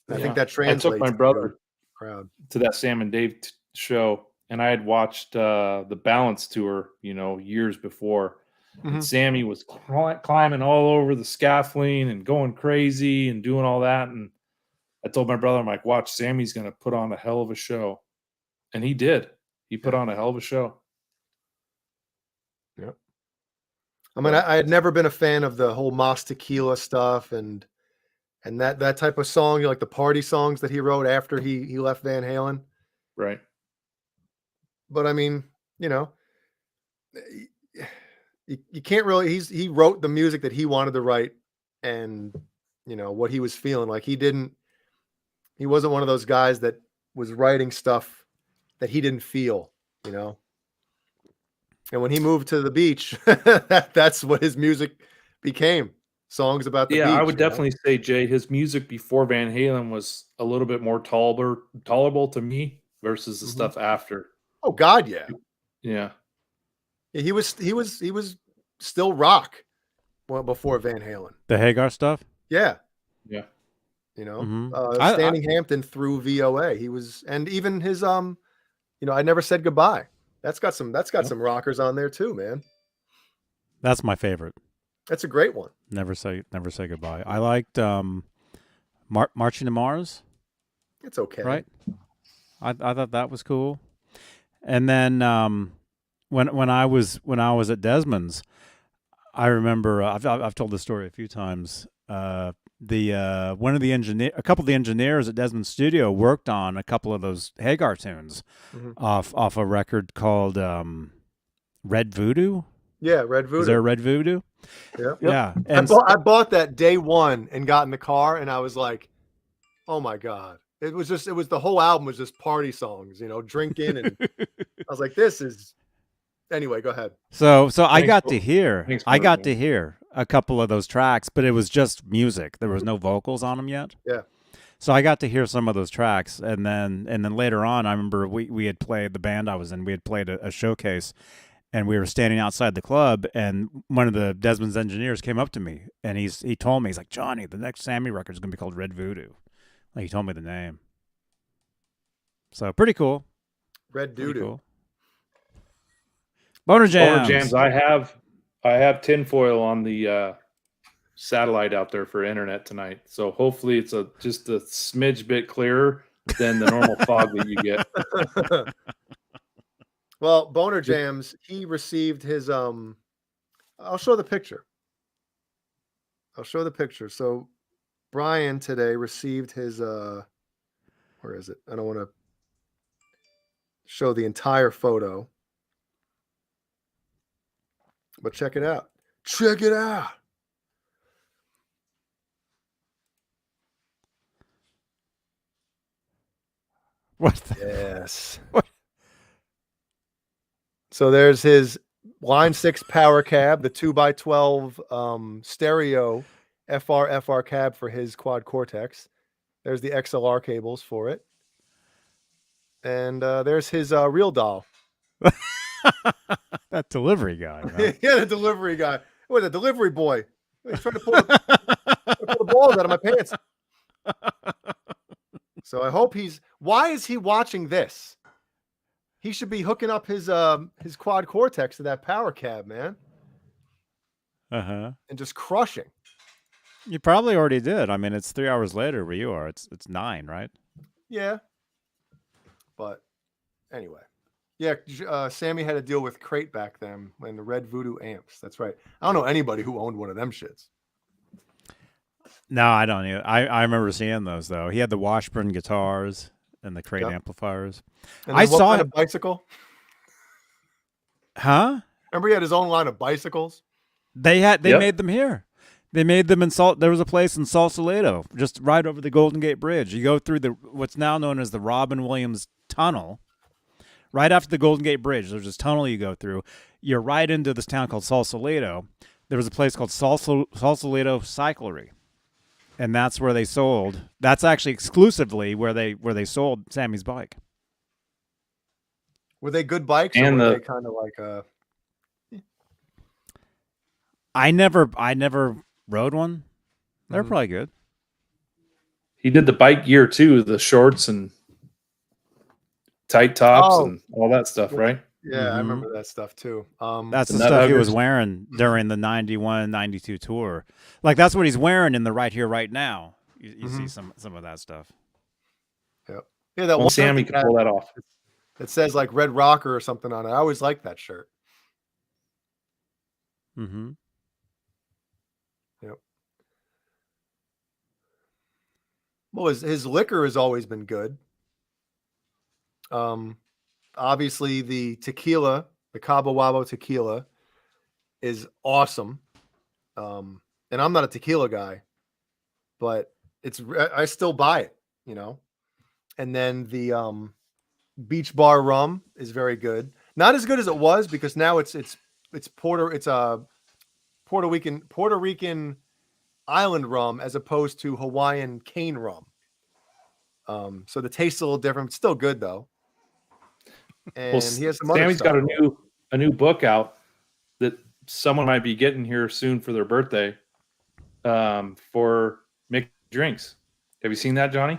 And I think that translates. I took my brother crowd to that Sam and Dave show, and I had watched the Balance tour, years before. Mm-hmm. And Sammy was climbing all over the scaffolding and going crazy and doing all that. And I told my brother, I'm like, watch, Sammy's going to put on a hell of a show. And he did. He put on a hell of a show. Yep. I mean, I had never been a fan of the whole Mas Tequila stuff and that type of song, like the party songs that he wrote after he left Van Halen. Right. But I mean, you can't really, he wrote the music that he wanted to write and, what he was feeling. Like he wasn't one of those guys that was writing stuff that he didn't feel, And when he moved to the beach, that's what his music became. Songs about the beach. Yeah, I would definitely say, Jay, his music before Van Halen was a little bit more tolerable to me versus the stuff after. Oh God, yeah. Yeah. He was still rock before Van Halen. The Hagar stuff? Yeah. Yeah. Standing Hampton through VOA. He was, and even his I Never Said Goodbye. That's got some rockers on there too, man. That's my favorite. That's a great one. Never say goodbye. I liked Marching to Mars. It's okay. Right? I thought that was cool. And then when I was at Desmond's, I remember I've told this story a few times. a couple of the engineers at Desmond's studio worked on a couple of those Hagar tunes off a record called Red Voodoo. Yeah, Red Voodoo. Is there a Red Voodoo? Yeah. Yeah. I And bought that day one and got in the car and I was like, oh my God. It was the whole album was just party songs, drinking. And I was like, this is, anyway, go ahead. so I Thanks, got Bo- to hear, thanks, I got Bo. to hear a couple of those tracks, but it was just music. There was no vocals on them yet. Yeah. So I got to hear some of those tracks, and then later on, I remember we had played, the band I was in, we had played a showcase, and we were standing outside the club, and one of the Desmond's engineers came up to me, and he told me, he's like, Johnny, the next Sammy record is gonna be called Red Voodoo. Like, he told me the name. So pretty cool. Red Pretty Doodoo. cool. Boner Jams. Boner Jams. I have tinfoil on the satellite out there for internet tonight. So hopefully it's just a smidge bit clearer than the normal fog that you get. Well, Boner Jams, he received his I'll show the picture. So Brian today received his where is it? I don't want to show the entire photo. But check it out. Check it out. What the Yes. What? So there's his Line 6 power cab, the 2x12 stereo FR cab for his quad Cortex. There's the XLR cables for it. And there's his real doll. that delivery guy. Huh? Yeah, the delivery guy. What, the delivery boy. He's trying to pull the balls out of my pants. So I hope why is he watching this? He should be hooking up his quad Cortex to that power cab, man. Uh-huh. And just crushing. You probably already did. I mean, it's 3 hours later where you are. It's 9, right? Yeah. But anyway. Yeah, Sammy had to deal with Crate back then when the Red Voodoo amps. That's right. I don't know anybody who owned one of them shits. No, I don't either. I remember seeing those, though. He had the Washburn guitars and the Crate amplifiers. And I then what saw kind it. of bicycle? Huh? Remember he had his own line of bicycles? They Yep. made them here. They made them in there was a place in Sausalito, just right over the Golden Gate Bridge. You go through what's now known as the Robin Williams Tunnel. Right after the Golden Gate Bridge, there's this tunnel you go through. You're right into this town called Sausalito. There was a place called Sausalito Cyclery. And that's where they sold. That's actually exclusively where they sold Sammy's bike. Were they good bikes And or were they kind of like I never rode one. They're probably good. He did the bike gear too, the shorts and tight tops and all that stuff, right? Yeah, I remember that stuff too. That's the nut stuff he was huggers. wearing during the 91, 92 tour. Like, that's what he's wearing in the Right Here, Right Now. You see some of that stuff. yeah, that Well, one Sammy could pull that off. It says like Red Rocker or something on it. I always liked that shirt. Mm-hmm. Yep. Well, his liquor has always been good. Obviously the tequila, the Cabo Wabo tequila, is awesome. And I'm not a tequila guy, but I still buy it, And then the Beach Bar rum is very good. Not as good as it was because now it's Puerto Rican island rum as opposed to Hawaiian cane rum. So the taste's a little different. It's still good though. And he has some other Sammy's stuff. got a new book out that someone might be getting here soon for their birthday, for mixed drinks. Have you seen that, Johnny?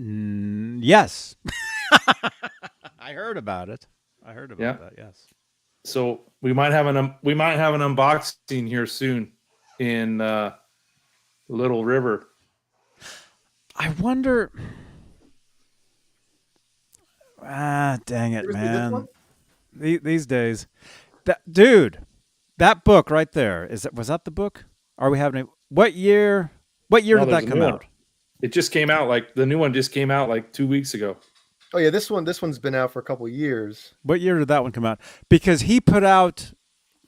Yes. I heard about it. That, yes. So we might have an unboxing here soon in Little River. I wonder. Dang it, Seriously, this man. one? These days, that book right there was that the book? Are we having What year? What year No, did there's that a come new one. out? It just came out the new one just came out like 2 weeks ago. Oh yeah, this one's been out for a couple of years. What year did that one come out? Because he put out.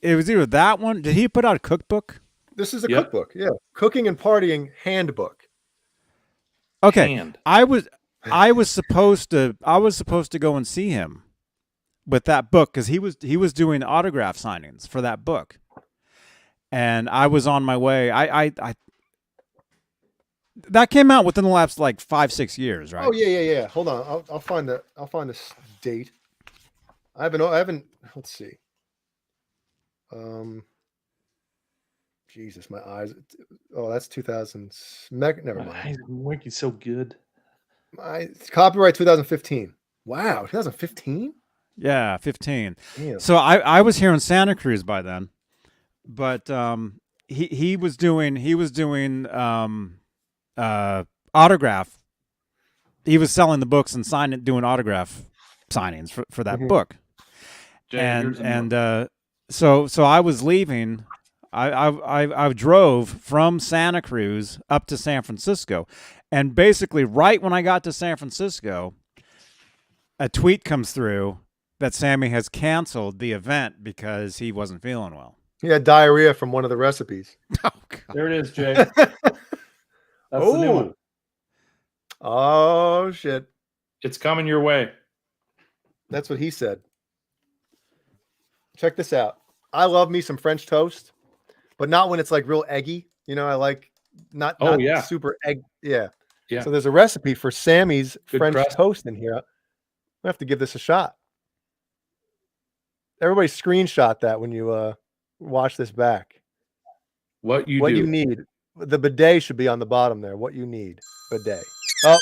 It was either that one. Did he put out a cookbook? This is a Yep. cookbook. Yeah, cooking and partying handbook. Okay, Hand. I was supposed to go and see him with that book because he was doing autograph signings for that book, and I was on my way. I that came out within the last like 5-6 years, right? Oh yeah. Hold on, I'll find this date. I haven't. Let's see. Jesus, my eyes. Oh, that's 2000. Never mind. Winky's so good. It's copyright 2015. Wow, 2015. Yeah, 15. Damn. So I was here in Santa Cruz by then, but he was doing autograph. He was selling the books and doing autograph signings for that Mhm. book. Jay, And here's a book. so I was leaving. I drove from Santa Cruz up to San Francisco, and basically right when I got to San Francisco, a tweet comes through that Sammy has canceled the event because he wasn't feeling well. He had diarrhea from one of the recipes. Oh God. There it is, Jay. That's the new one. Oh shit! It's coming your way. That's what he said. Check this out. I love me some French toast, but not when it's like real eggy. You know, I like not yeah. super egg. Yeah. Yeah. So there's a recipe for Sammy's Good French crust. toast in here. We have to give this a shot. Everybody screenshot that when you watch this back. What you What do. you need. The bidet should be on the bottom there. What you need. Bidet. Oh,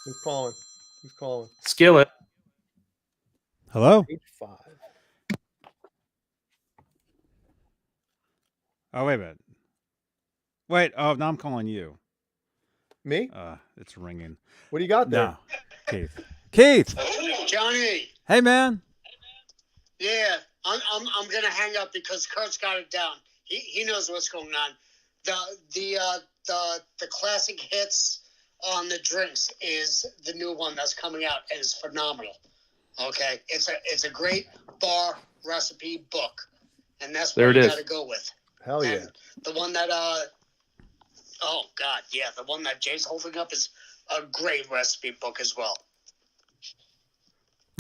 who's calling? Who's calling? Skillet. Hello? Page 5. Oh, wait a minute. Wait. Oh, now I'm calling you. Me? It's ringing. What do you got there? No, Keith. Keith. Johnny. Hey, man. Yeah, I'm gonna hang up because Kurt's got it down. He knows what's going on. The classic hits on the drinks is the new one that's coming out and it's phenomenal. Okay, it's a great bar recipe book, and that's what you got to go with. Hell yeah. And the one that oh god, yeah, the one that Jay's holding up is a great recipe book as well.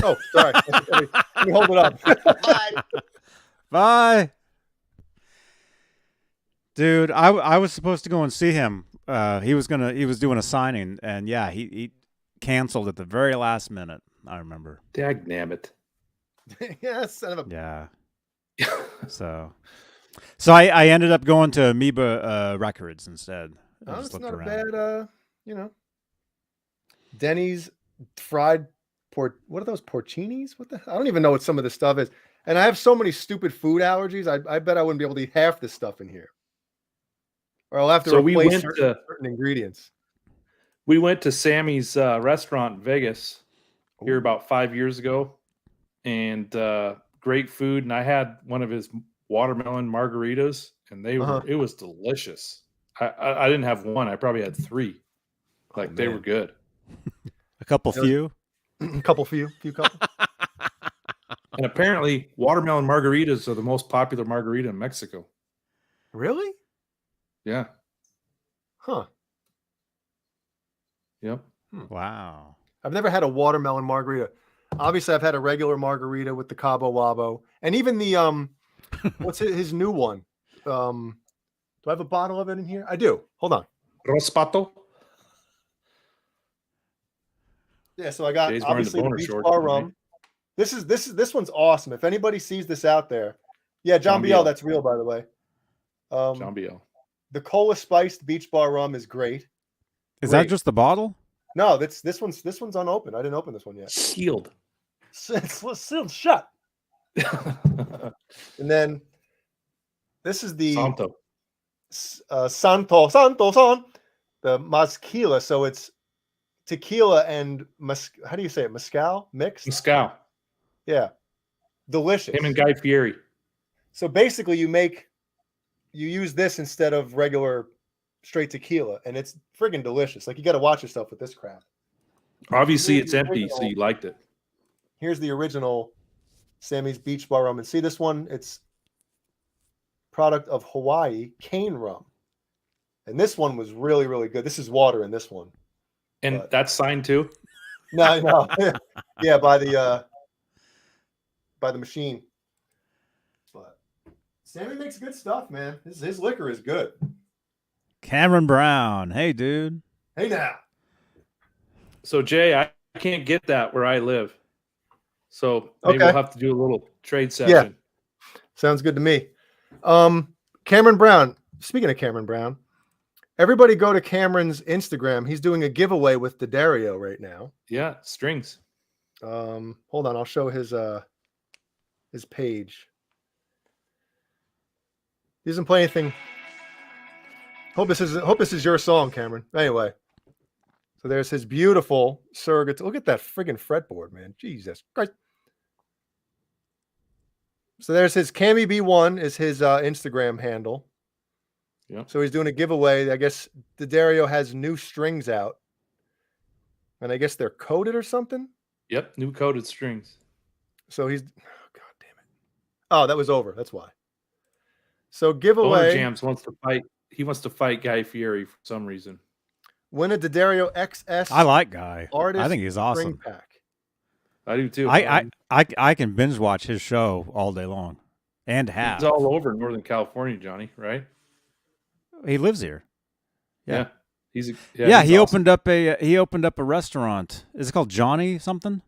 Oh, sorry. Let me hold it up. Bye. Bye. Dude, I was supposed to go and see him. He was doing a signing, and yeah, he canceled at the very last minute. I remember. Dagnabbit. Yeah, son of a. Yeah. So I ended up going to Amoeba Records instead. I Oh, just it's looked not around. a bad, Denny's fried what are those porcinis? I don't even know what some of this stuff is. And I have so many stupid food allergies. I bet I wouldn't be able to eat half this stuff in here. Or I'll have to So we replace went certain ingredients. We went to Sammy's restaurant in Vegas here about 5 years ago, and great food. And I had one of his watermelon margaritas, and it was delicious. I didn't have one. I probably had 3. Like they were good. A couple few. Few couple. And apparently, watermelon margaritas are the most popular margarita in Mexico. Really? Yeah. Huh. Yep. Wow. I've never had a watermelon margarita. Obviously, I've had a regular margarita with the Cabo Wabo, and even the what's his new one? Do I have a bottle of it in here? I do. Hold on. Rospato. Yeah, so I got Jay's wearing the obviously the boner Beach shorts Bar tonight. rum. This one's awesome. If anybody sees this out there, yeah, John Biel, that's real, by the way. John Biel. The cola spiced Beach Bar rum is great. Is that just the bottle? No, this one's unopened. I didn't open this one yet. Sealed. It's sealed shut. And then this is the Santo. Santo, the Mazquila. So it's tequila and how do you say it? Mezcal mixed? Mezcal. Yeah. Delicious. Him and Guy Fieri. So basically you make you use this instead of regular straight tequila, and it's friggin' delicious. Like, you got to watch yourself with this crap. Obviously, Here's it's the empty, so original- you liked it. Here's the original Sammy's Beach Bar rum, and see this one? It's product of Hawaii, cane rum, and this one was really, really good. This is water in this one. And But- that's signed too. No, yeah, by the machine. But Sammy makes good stuff, man. His liquor is good. Cameron Brown. Hey, dude. Hey now. So Jay, I can't get that where I live. So maybe Okay. we'll have to do a little trade session. Sounds good to me. Cameron Brown. Speaking of Cameron Brown, everybody go to Cameron's Instagram. He's doing a giveaway with D'Addario right now. Yeah, strings. Hold on, I'll show his page. He doesn't play anything. Hope this is your song, Cameron. Anyway, so there's his beautiful surrogate. Look at that friggin' fretboard, man. Jesus Christ. So there's his Cammy B1 is his Instagram handle. Yep. So he's doing a giveaway. I guess D'Addario has new strings out, and I guess they're coated or something. Yep, new coated strings. So he's, oh, God damn it. Oh, that was over. That's why. So Boner giveaway. Jams wants to fight. He wants to fight Guy Fieri for some reason. Win a D'Addario XS. I like Guy. Artist I think he's string awesome. pack. I do too. I can binge watch his show all day long, and have. He's all over Northern California, Johnny. Right? He lives here. Yeah. He's He awesome. opened up a restaurant. Is it called Johnny something?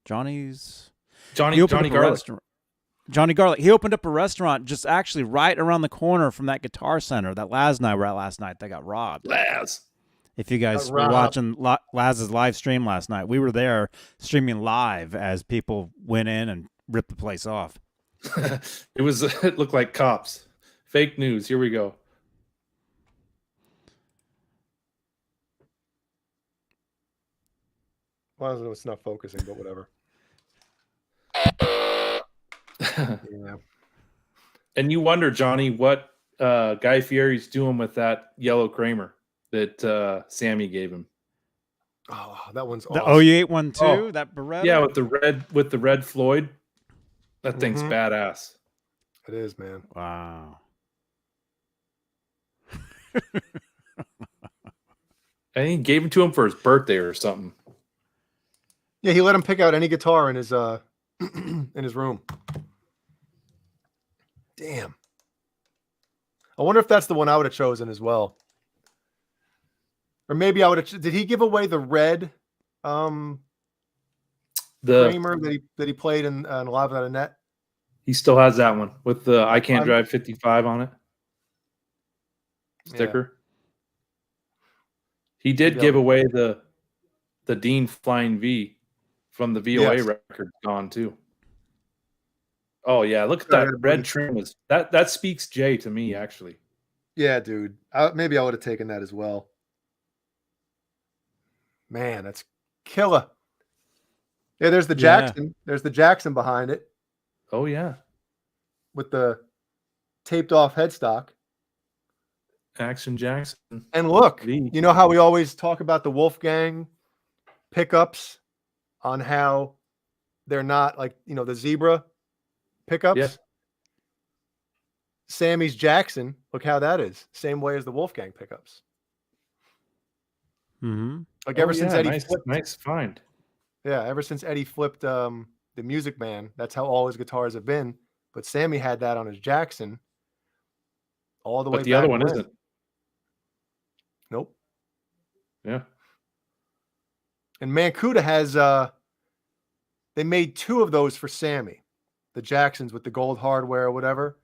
Johnny's. Johnny He opened Johnny up a Garlic. restaurant. Johnny Garlic. He opened up a restaurant just actually right around the corner from that Guitar Center that Laz and I were at last night. They got robbed. Laz. If you guys were robbed. watching Laz's live stream last night, we were there streaming live as people went in and ripped the place off. It looked like cops. Fake news. Here we go. Well, it's not focusing, but whatever. Yeah. And you wonder, Johnny, what Guy Fieri's doing with that yellow Kramer that Sammy gave him. Oh, that one's The awesome. 08 one too. Oh, That Beretta. Yeah, with the red Floyd. That thing's Mhm. badass. It is, man. Wow. I think he gave him to him for his birthday or something. Yeah, he let him pick out any guitar in his in his room. Damn. I wonder if that's the one I would have chosen as well. Or maybe I would have. Did he give away the red The Kramer that he played in Live Without a Net? He still has that one with the I Can't I'm- Drive 55 on it sticker. He did Yeah. give away the Dean Flying V from the VOA Yes. record gone too. Oh yeah, look at Sure, I that gotta red bring- trim is that speaks Jay to me actually. Yeah, dude. Maybe I would have taken that as well. Man, that's killer. Yeah, there's the Yeah. Jackson. There's the Jackson behind it Oh yeah, with the taped off headstock. Action Jackson. And look, V. you know how we always talk about the Wolfgang pickups on how they're not like, the zebra pickups? Yeah. Sammy's Jackson, look how that is. Same way as the Wolfgang pickups. Mm-hmm. Like ever Oh, since yeah, Eddie nice, flipped, nice find. yeah, ever since Eddie flipped the Music Man, that's how all his guitars have been. But Sammy had that on his Jackson all the way But the back other one when. isn't. Nope. Yeah. And Mancuda has they made 2 of those for Sammy. The Jacksons with the gold hardware or whatever.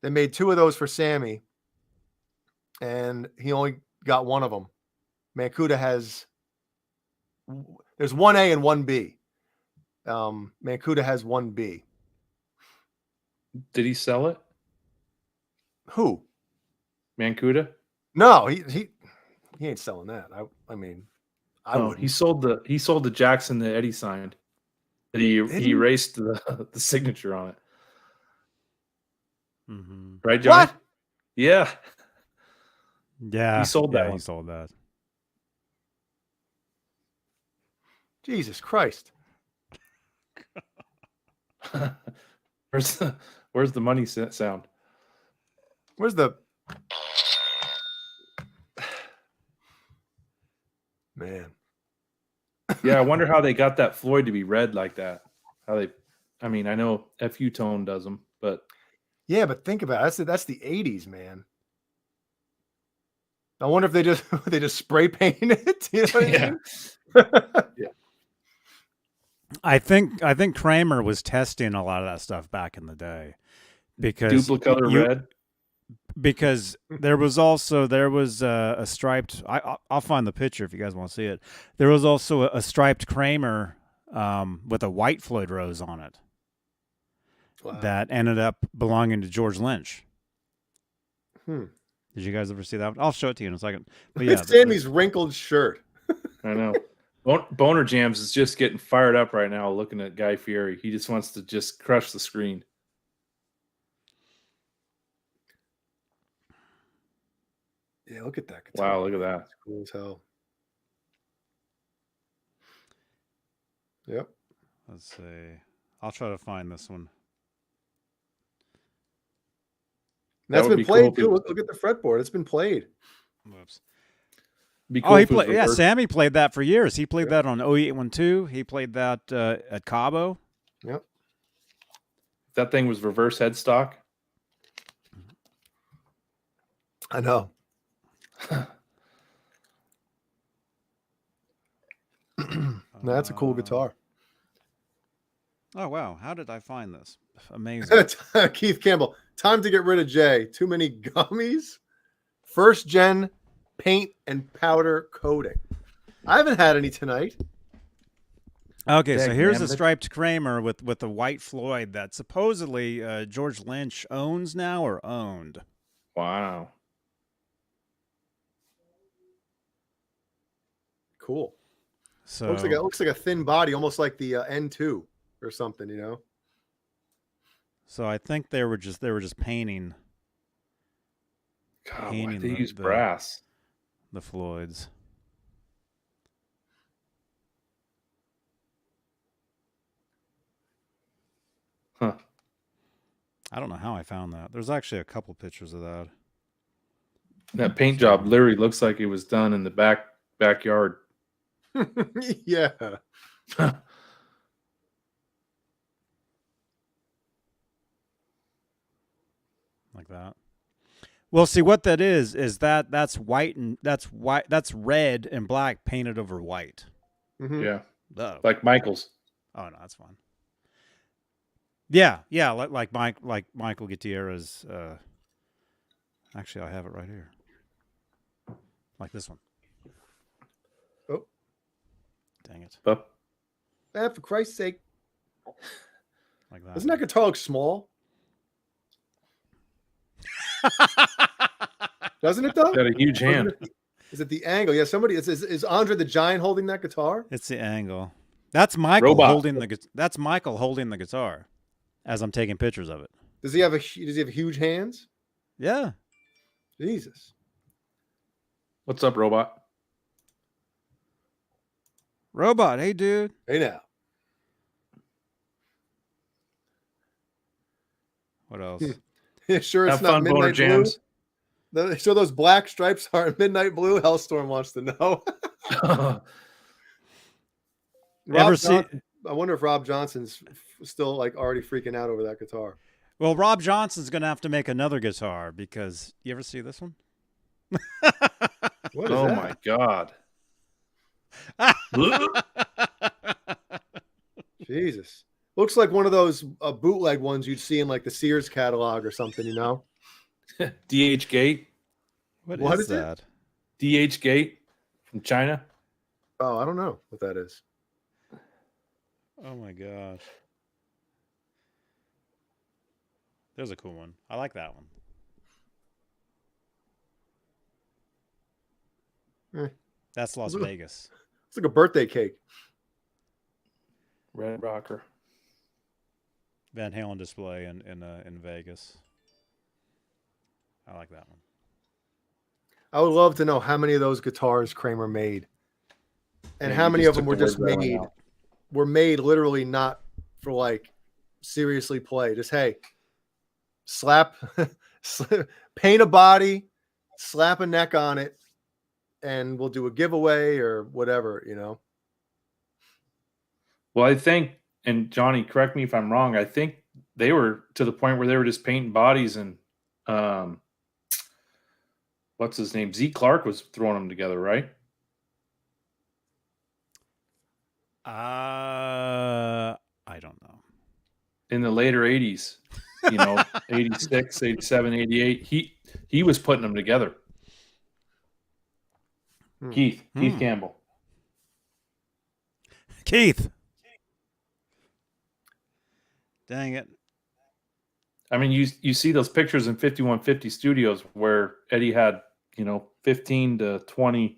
They made 2 of those for Sammy. And he only got one of them. Mancuda has there's 1A and 1B. Mancuda has 1B. Did he sell it? Who? Mancuda? No, he ain't selling that. I mean, I No, would. he sold the Jackson that Eddie signed. That he he? erased the signature on it. Mm-hmm. Right, Johnny? What? Yeah. Yeah. He sold that He one. sold that. Jesus Christ. Where's the money sound? Where's the man? Yeah, I wonder how they got that Floyd to be red like that. I know FU Tone does them, but Yeah, but think about it. That's the 80s, man. I wonder if they just spray paint it. You know what I mean? I think Kramer was testing a lot of that stuff back in the day because Duplicolor red. Because there was a striped. I'll find the picture if you guys want to see it. There was also a striped Kramer with a white Floyd Rose on it. Wow. That ended up belonging to George Lynch. Hmm. Did you guys ever see that one? I'll show it to you in a second. But yeah, It's Sammy's wrinkled shirt. I know. Boner Jams is just getting fired up right now looking at Guy Fieri. He just wants to just crush the screen. Yeah, look at that guitar. Wow, look at that. It's cool as hell. Yep. let's see. I'll try to find this one. That's would been be played cool too. Look at the fretboard. It's been played. Whoops. Be cool Oh, he if it was played. Yeah, reversed. Sammy played that for years. He played Yep. that on 0812. He played that at Cabo. Yep. If that thing was reverse headstock. I know. That's a cool guitar. Oh wow! How did I find this? Amazing. Keith Campbell. Time to get rid of Jay. Too many gummies. First gen paint and powder coating. I haven't had any tonight. Okay, so here's a Dang, striped Kramer with the white Floyd that supposedly George Lynch owns now or owned. Wow. Cool. So Looks like a thin body, almost like the N2 or something. You know. So I think they were just painting God, why Painting they the- use the- brass? the Floyds. Huh. I don't know how I found that. There's actually a couple pictures of that. That paint job literally looks like it was done in the backyard. Yeah. Like that. Well, see what that is that's white and that's red and black painted over white. Mhm. Yeah. Oh. Like Michael's. Oh no, that's fine. Yeah, like Michael Gutierrez. Actually, I have it right here. Like this one. Oh. Dang it! But For Christ's sake. Like that. Doesn't that guitar look small? Doesn't it though? got a huge hand. Is it the angle? Yeah, somebody is Andre the Giant holding that guitar? It's the angle. That's Michael Robot. holding the. That's Michael holding the guitar, as I'm taking pictures of it. Does he have huge hands? Yeah. Jesus. What's up, robot? Robot. Hey, dude. Hey now. What else? Sure it's Have not fun, Boner Midnight Jams. Blue. Sure those black stripes are Midnight Blue. Hellstorm wants to know. Ever see? I wonder if Rob Johnson's still like already freaking out over that guitar. Well, Rob Johnson's gonna have to make another guitar because you ever see this one? What is Oh that? my God. Jesus. Looks like one of those bootleg ones you'd see in like the Sears catalog or something, you know? DH Gate. What is is it? that? DH Gate from China. Oh, I don't know what that is. Oh my gosh. There's a cool one. I like that one. Eh. That's Las Look. Vegas. It's like a birthday cake. Red Rocker. Van Halen display in Vegas. I like that one. I would love to know how many of those guitars Kramer made, and Yeah, how you many just of them took were the just words right made out. literally not for like seriously play. Just hey, slap, paint a body, slap a neck on it, and we'll do a giveaway or whatever, you know. Well, I think, and Johnny, correct me if I'm wrong, I think they were to the point where they were just painting bodies, and what's his name? Z Clark was throwing them together, right? I don't know. In the later 80s, 86, 87, 88. He was putting them together. Keith Campbell. Keith. Dang it. I mean, you see those pictures in 5150 studios where Eddie had, 15 to 20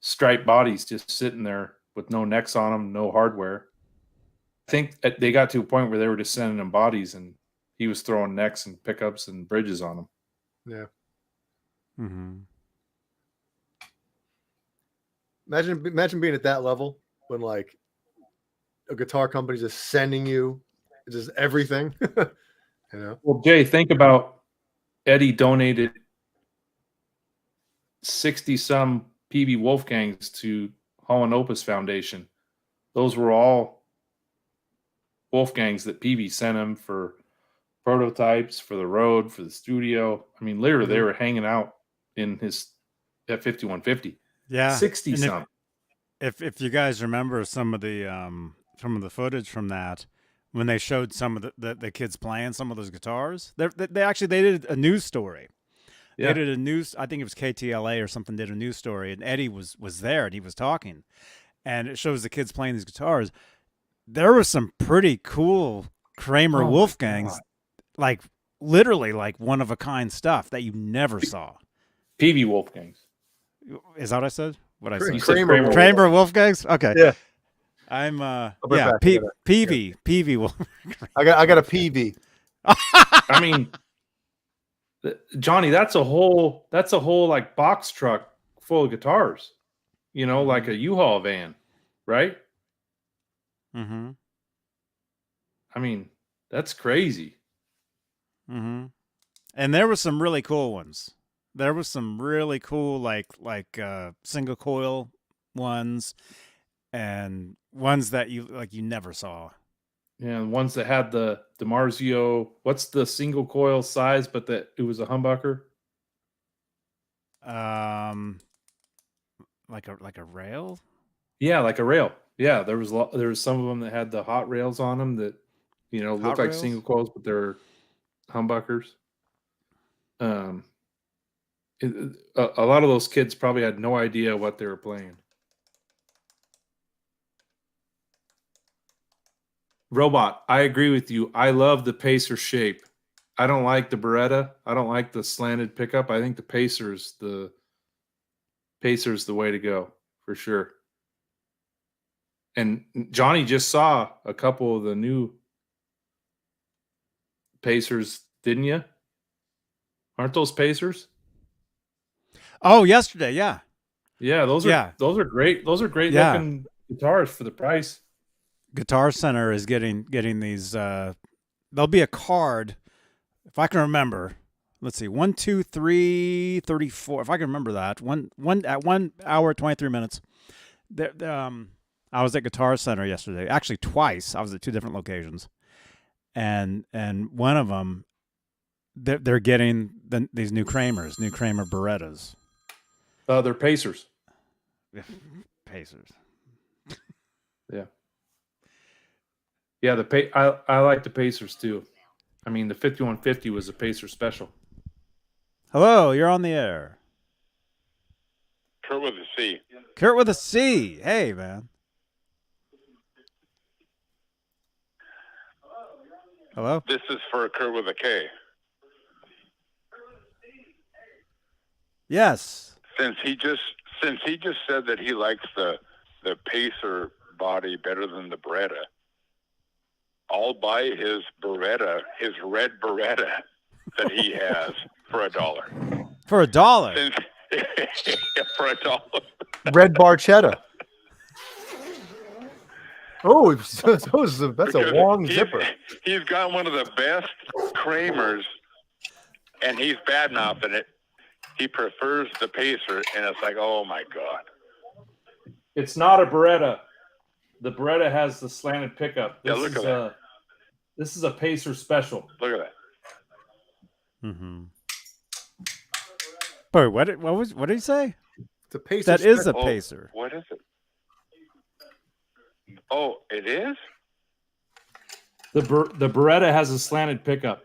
striped bodies just sitting there with no necks on them, no hardware. I think they got to a point where they were just sending him bodies, and he was throwing necks and pickups and bridges on them. Yeah. Mm-hmm. Imagine being at that level when like a guitar company's just sending you just everything. Well, Jay, think about Eddie donated 60 some PB Wolfgangs to Holland Opus Foundation. Those were all Wolfgangs that PB sent him for prototypes, for the road, for the studio. I mean, literally, they were hanging out in his F5150. Yeah, 60 and some. If you guys remember some of the footage from that, when they showed some of the kids playing some of those guitars, they did a news story. Yeah. They did a news. I think it was KTLA or something. Did a news story, and Eddie was there, and he was talking, and it shows the kids playing these guitars. There was some pretty cool Kramer Wolfgangs, like literally like one of a kind stuff that you never saw. PB Wolfgangs. Is that what I said? What I said? Kramer Wolfgangs. Okay. Yeah. I'm PV. I got a PV. I mean, Johnny, that's a whole like box truck full of guitars, like a U-Haul van, right? Mm-hmm. I mean, that's crazy. Mm-hmm. And there were some really cool ones. There was some really cool like single coil ones, and ones that you never saw. Yeah, the ones that had the DiMarzio. What's the single coil size? But that it was a humbucker. Like a rail. Yeah, like a rail. Yeah, there was some of them that had the hot rails on them that looked like single coils, but they're humbuckers. A lot of those kids probably had no idea what they were playing. Robot, I agree with you. I love the Pacer shape. I don't like the Beretta. I don't like the slanted pickup. I think the Pacer's the way to go for sure. And Johnny just saw a couple of the new Pacers, didn't you? Aren't those Pacers? Oh, yesterday, yeah. Yeah, those are great. Those are great looking guitars for the price. Guitar Center is getting these. There'll be a card, if I can remember. Let's see, 1, 2, 3, 34. If I can remember that, one at 1 hour 23 minutes. I was at Guitar Center yesterday. Actually, twice. I was at 2 different locations, and one of them, they're getting these new Kramer Berettas. They're Pacers. Pacers. Yeah. Yeah, I like the Pacers too. I mean, the 5150 was a Pacer special. Hello, you're on the air. Kurt with a C. Kurt with a C. Hey, man. Hello? This is for Kurt with a K. Yes. Since he just said that he likes the Pacer body better than the Beretta, I'll buy his Beretta, his red Beretta that he has for $1. For $1. For $1. Red barchetta. Oh, that's a long zipper. He's got one of the best Kramers, and he's bad mouthing it. He prefers the Pacer, and it's like, oh my God. It's not a Beretta. The Beretta has the slanted pickup. Yeah, look at that. This is a Pacer special. Look at that. Mm-hmm. Boy, what did he say? It's a Pacer. That is a Oh, Pacer. what is it? Oh, it is? The Beretta has a slanted pickup.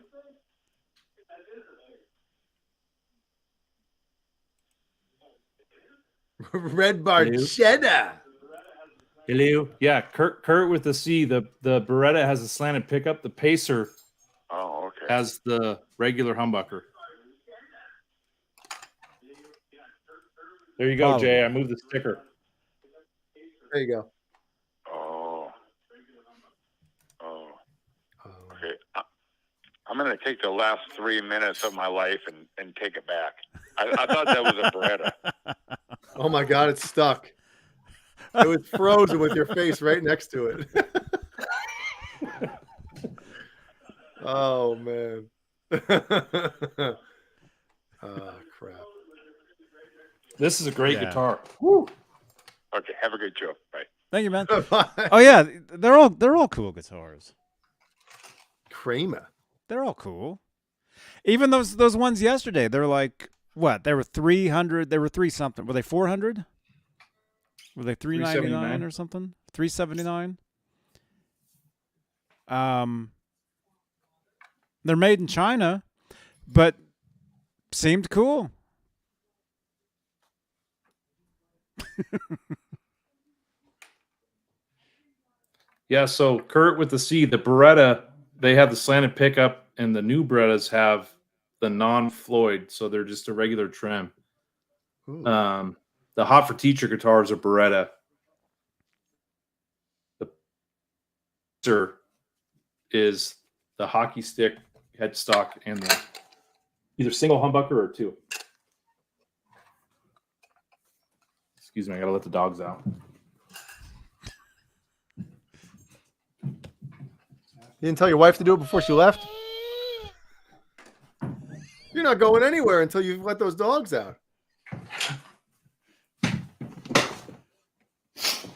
Red barchetta. Hello. Yeah, Kurt with the C. The Beretta has a slanted pickup. The Pacer has the regular humbucker. There you go, Jay. I moved the sticker. There you go. Oh. Okay. I'm going to take the last 3 minutes of my life and take it back. I thought that was a Beretta. Oh my God, it's stuck. It was frozen with your face right next to it. Oh man. Oh crap. This is a great guitar. Woo. Okay, have a good show. Bye. Thank you, man. Oh yeah, they're all cool guitars. Kramer. They're all cool. Even those ones yesterday, they're like what? They were 300. They were 3 something. Were they 400? Were they 399 or something? 379. They're made in China, but seemed cool. Yeah, so Kurt with the C, the Beretta, they have the slanted pickup, and the new Berettas have the non-Floyd, so they're just a regular trim. The Hot for Teacher guitars are Beretta. The Pacer is the hockey stick headstock and the either single humbucker or 2. Excuse me, I gotta let the dogs out. You didn't tell your wife to do it before she left? You're not going anywhere until you let those dogs out.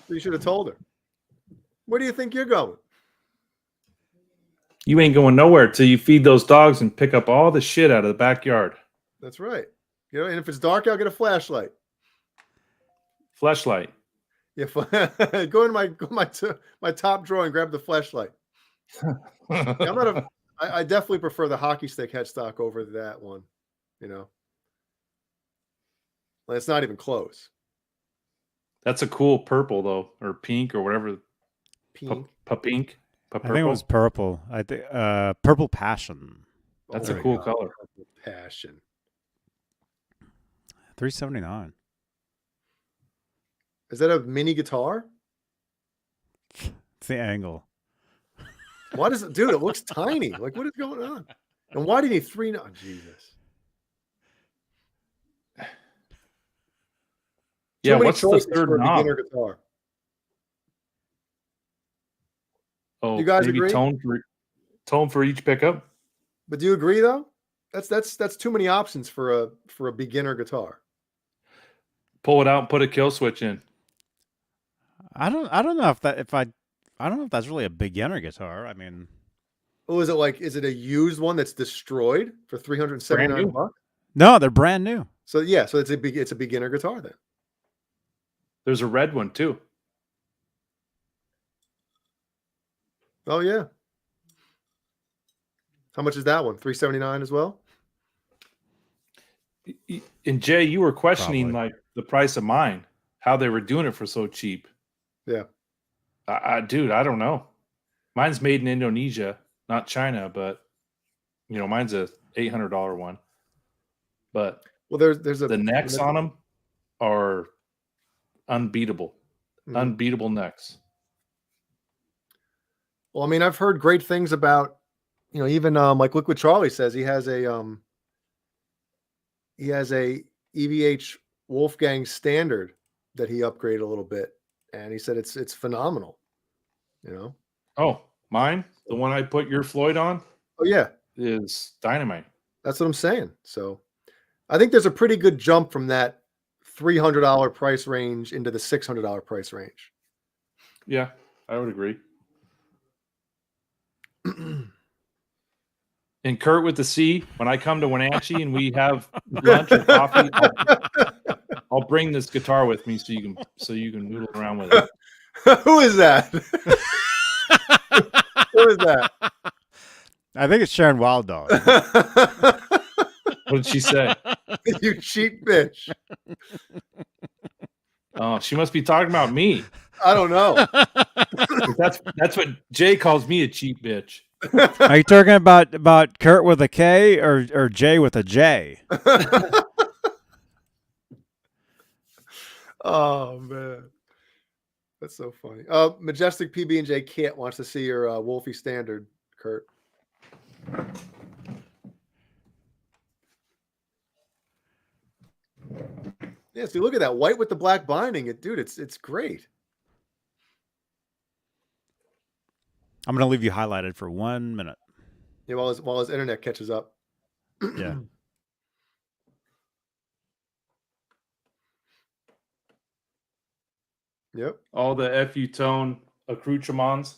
You should have told her. Where do you think you're going? You ain't going nowhere till you feed those dogs and pick up all the shit out of the backyard. That's right. You know, and if it's dark, I'll get a flashlight. Flashlight. Yeah, go in my top drawer and grab the flashlight. Yeah, I definitely prefer the hockey stick headstock over that one. You know, well, it's not even close. That's a cool purple though, or pink or whatever. Pink. Pink. I think it was purple. I think purple passion. That's a cool color. Purple passion. 379. Is that a mini guitar? It's the angle. Why does it, dude? It looks tiny. Like, what is going on? And why do you need 3? Oh, Jesus. Yeah, what's the third for a knob? beginner guitar? Oh, you guys maybe agree? Tone for each pickup. But do you agree though? That's too many options for a beginner guitar. Pull it out and put a kill switch in. I don't know if I don't know if that's really a beginner guitar. I mean, Oh, is it a used one that's destroyed for $379? no, they're brand new. So yeah, so it's a beginner guitar then. There's a red one too. Oh yeah. How much is that one? $379 as well? And Jay, you were questioning Probably. like the price of mine, how they were doing it for so cheap. Yeah. Dude, I don't know. Mine's made in Indonesia, not China, but you know, mine's a $800 one. But Well, there's the necks on them are unbeatable. Mhm. Unbeatable necks. Well, I mean, I've heard great things about, even like Liquid Charlie says he has a he has a EVH Wolfgang standard that he upgraded a little bit, and he said it's phenomenal. You know. Oh, mine, the one I put your Floyd on, Oh yeah, is dynamite. that's what I'm saying. So I think there's a pretty good jump from that $300 price range into the $600 price range. Yeah, I would agree. And Kurt with the C, when I come to Wenatchee and we have lunch or coffee, I'll bring this guitar with me so you can noodle around with it. Who is that? Who is that? I think it's Sharon Wild Dog. What did she say? You cheap bitch. Oh, she must be talking about me. I don't know. That's what Jay calls me, a cheap bitch. Are you talking about Kurt with a K or Jay with a J? Oh man, that's so funny. Majestic PB&J Kit wants to see your Wolfie standard, Kurt. Yeah, so look at that white with the black binding. It's great. I'm going to leave you highlighted for 1 minute. Yeah, while his internet catches up. Yeah. Yep. All the FU tone accoutrements.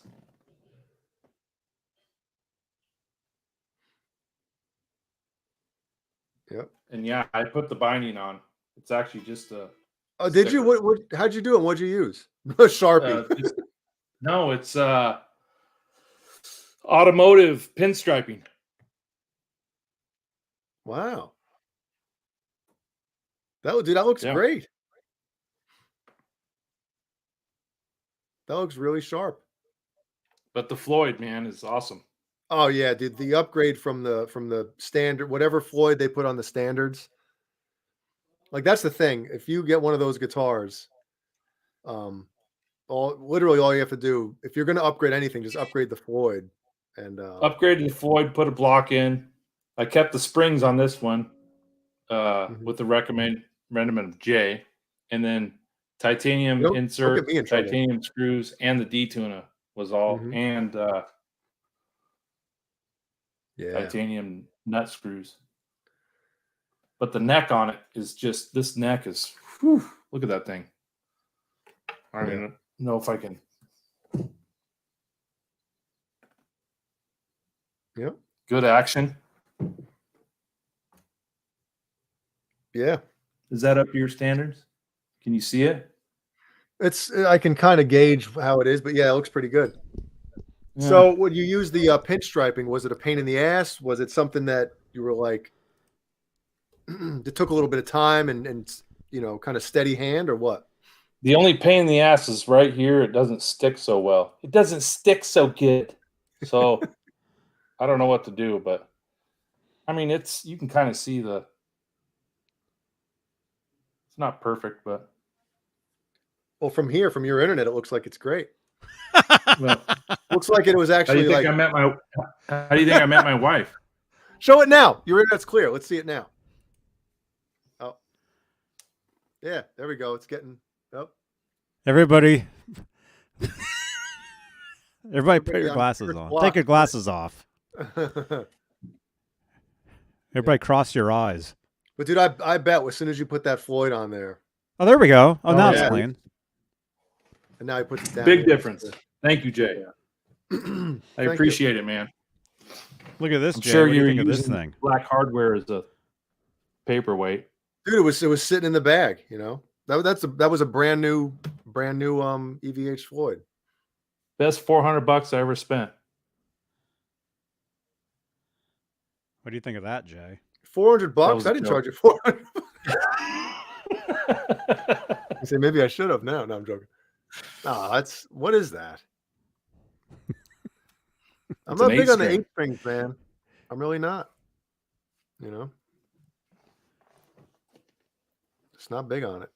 Yep. And yeah, I put the binding on. It's actually just a. Oh, did you? What? How'd you do it? What'd you use? Sharpie. No, it's automotive pinstriping. Wow. That looks great. That looks really sharp. But the Floyd, man, is awesome. Oh yeah, dude. The upgrade from the standard, whatever Floyd they put on the standards. Like that's the thing. If you get one of those guitars, literally all you have to do, if you're going to upgrade anything, just upgrade the Floyd. And upgraded the Floyd, put a block in. I kept the springs on this one with the recommendment of J, and then titanium insert, titanium screws, and the D-tuna was all, and titanium nut screws. But the neck on it is just, this neck is, whew, look at that thing. I don't even know if I can. Yep. Good action. Yeah. Is that up to your standards? Can you see it? I can kind of gauge how it is, but yeah, it looks pretty good. Yeah. So when you use the pinstriping, was it a pain in the ass? Was it something that you were like, it took a little bit of time and kind of steady hand, or what? The only pain in the ass is right here. It doesn't stick so well. It doesn't stick so good. So I don't know what to do, but I mean, you can kind of see it's not perfect, but. Well, from your internet, it looks like it's great. Well, looks like it was actually How do you think I met my wife? Show it now. Your internet's clear. Let's see it now. Oh, yeah, there we go. It's getting up. Everybody put your glasses on. Take your glasses off. Everybody cross your eyes. But dude, I bet as soon as you put that Floyd on there. Oh, there we go. Oh, now it's clean. And now he puts it down. Big difference. Thank you, Jay. I appreciate it, man. Look at this, I'm Jay. sure what do you you're think of using this thing? Black hardware as a paperweight. Dude, it was sitting in the bag, That was a brand new EVH Floyd. Best $400 I ever spent. What do you think of that, Jay? $400? I didn't charge you $400. You say maybe I should have. No, I'm joking. What is that? I'm not big on the 8 strings, man. I'm really not. It's not big on it.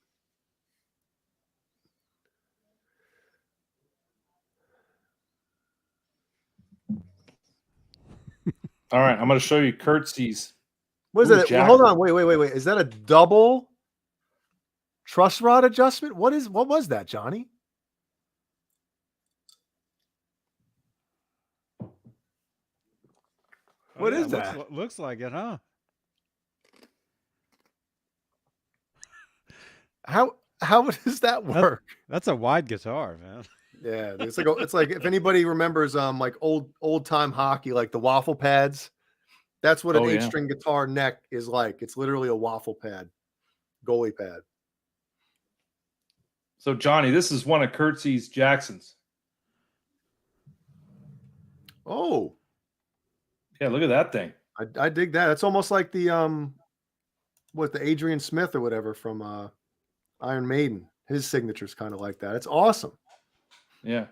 All right, I'm going to show you Curtsy's. What is Ooh, it? Well, Jack. hold on. Wait. Is that a double truss rod adjustment? What was that, Johnny? What is that? Looks like it, huh? How does that work? That's a wide guitar, man. Yeah, it's like if anybody remembers like old time hockey, like the waffle pads. That's what an Oh, yeah. 8-string guitar neck is like. It's literally a waffle pad, goalie pad. So Johnny, this is one of Kurtz's Jacksons. Oh, Yeah, look at that thing. I dig that. It's almost like the the Adrian Smith or whatever from Iron Maiden. His signature's kind of like that. It's awesome. Yeah.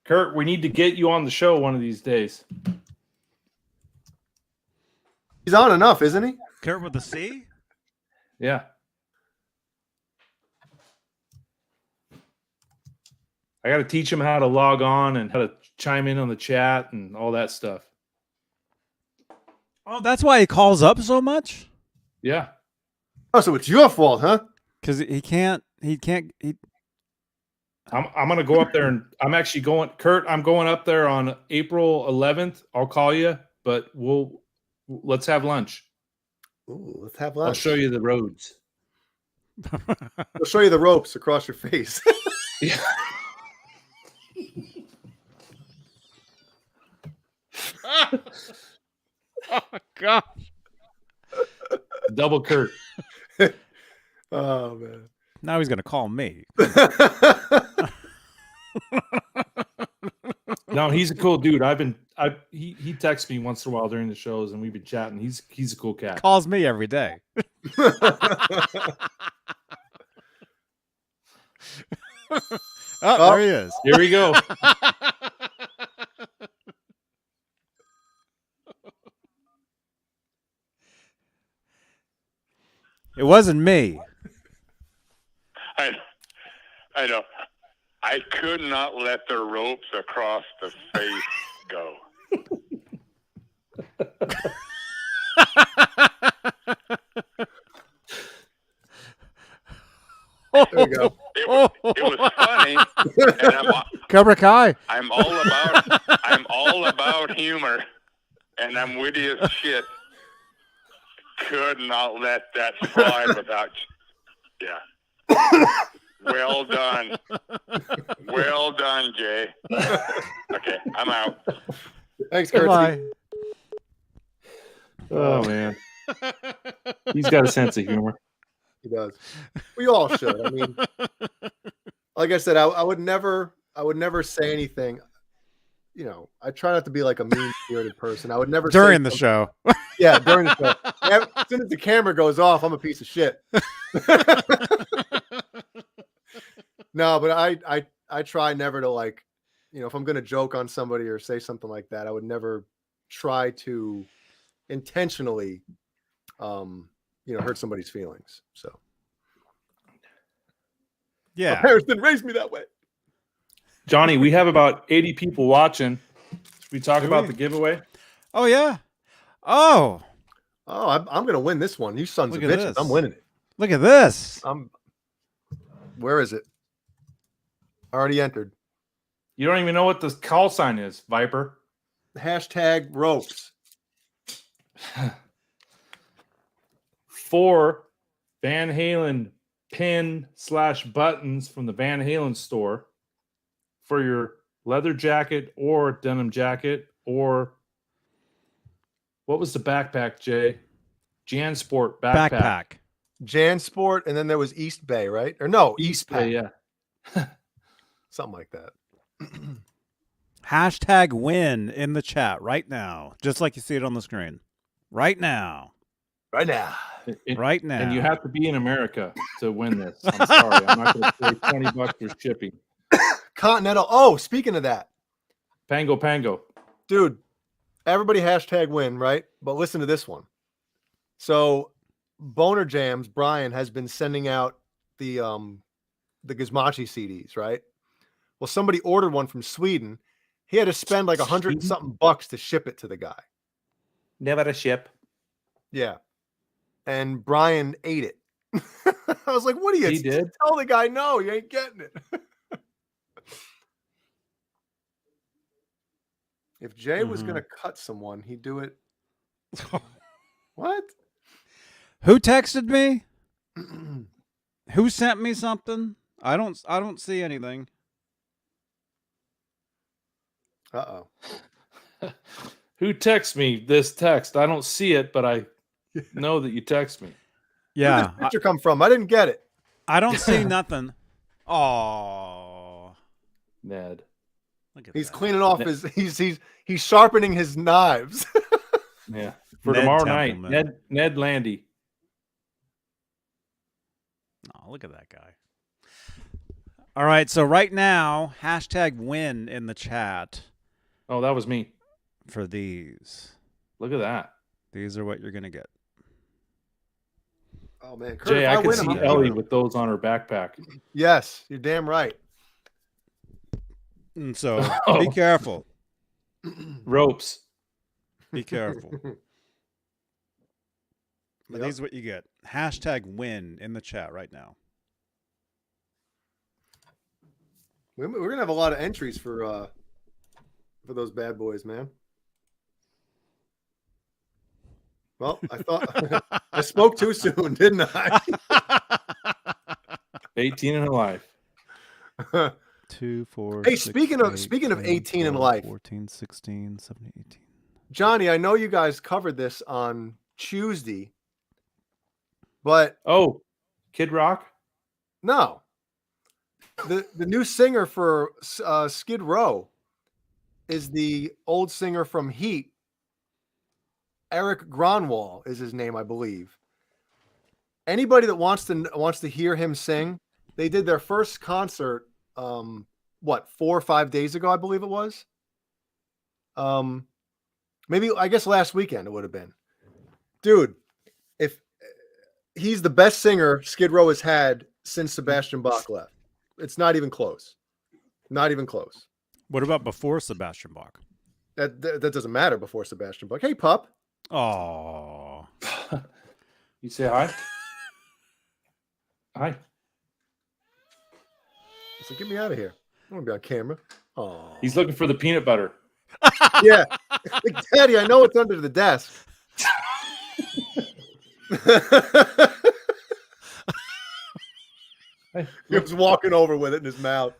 Kurt, we need to get you on the show one of these days. He's on enough, isn't he? Kurt with the C? Yeah. I got to teach him how to log on and how to chime in on the chat and all that stuff. Oh, that's why he calls up so much? Yeah. Oh, so it's your fault, huh? Because he can't. I'm going to go up there and I'm actually going, Kurt, I'm going up there on April 11th. I'll call you, but let's have lunch. Ooh, let's have lunch. I'll show you the roads. I'll show you the ropes across your face. Yeah. Oh, God. Double Kurt. Oh, man. Now he's going to call me. No, he's a cool dude. He texts me once in a while during the shows and we've been chatting. He's a cool cat. Calls me every day. Oh, there he is. Here we go. It wasn't me. I know. I could not let the ropes across the face go. There we go. It was funny, and Cobra Kai. I'm all about humor, and I'm witty as shit. Could not let that slide without. Yeah. Well done. Well done, Jay. Okay, I'm out. Thanks, Kurt. Goodbye. Oh man. He's got a sense of humor. He does. We all should. I mean, like I said, I would never say anything. You know, I try not to be like a mean-spirited person. I would never During say the something. show. Yeah, during the show. As soon as the camera goes off, I'm a piece of shit. No, but I try never to, like, you know, if I'm going to joke on somebody or say something like that, I would never try to intentionally, hurt somebody's feelings. So, Yeah. my parents didn't raise me that way. Johnny, we have about 80 people watching. Should we talk Do about we? the giveaway? Oh, yeah. Oh, I'm going to win this one. You sons Look of at bitches. this. I'm winning it. look at this. Where is it? Already entered. You don't even know what the call sign is, Viper. Hashtag ropes. 4 Van Halen pin/buttons from the Van Halen store for your leather jacket or denim jacket, or what was the backpack, Jay? JanSport backpack. JanSport, and then there was East Bay, right? Or no, East Bay. Yeah. Something like that. Hashtag win in the chat right now. Just like you see it on the screen. Right now. Right now. Right now. And you have to be in America to win this. I'm sorry. I'm not going to pay $20 for shipping. Continental. Oh, speaking of that, Pango. dude, everybody hashtag win, right? But listen to this one. So Boner Jams, Brian, has been sending out the Gizmachi CDs, right? Well, somebody ordered one from Sweden. He had to spend like $100 and something bucks to ship it to the guy. Never a ship. Yeah. and Brian ate it. I was like, what are you? He did? Tell the guy, no, you ain't getting it. If Jay was going to cut someone, he'd do it. What? Who texted me? Who sent me something? I don't see anything. Uh-oh. Who texts me this text? I don't see it, but I know that you text me. Yeah. Where did this picture come from? I didn't get it. I don't see nothing. Oh, Ned. look at He's that. cleaning off his. He's sharpening his knives. Yeah. For Ned tomorrow Templeman. night. Ned Landy. Oh, look at that guy. All right, so right now, #win in the chat Oh, that was me. for these. Look at that. These are what you're gonna get. Oh man, Kurt, Jay, if I can win, see I'm Ellie keeping with those on her backpack. them. Yes, you're damn right. And so be Oh. careful. Ropes. Be careful. But Yep. these are what you get. #win in the chat right now. We're gonna have a lot of entries for those bad boys, man. Well, I thought I spoke too soon, didn't I? 18 in her life. 2, 4. Hey, 6, speaking of 10, 18 in 12, life. 14, 16, 17, 18. Johnny, I know you guys covered this on Tuesday, but Oh, Kid Rock? no. The new singer for Skid Row is the old singer from Heat. Eric Gronwall is his name, I believe. Anybody that wants to hear him sing, they did their first concert 4 or 5 days ago, I believe it was. Maybe I guess last weekend it would have been. Dude, if he's the best singer Skid Row has had since Sebastian Bach left. It's not even close. Not even close. What about before Sebastian Bach? That doesn't matter before Sebastian Bach. Hey, pup. Oh, You say hi? Hi. So get me out of here. I want to be on camera. Oh, He's looking for the peanut butter. yeah. Like, Daddy, I know it's under the desk. Hey, He was walking over with it in his mouth.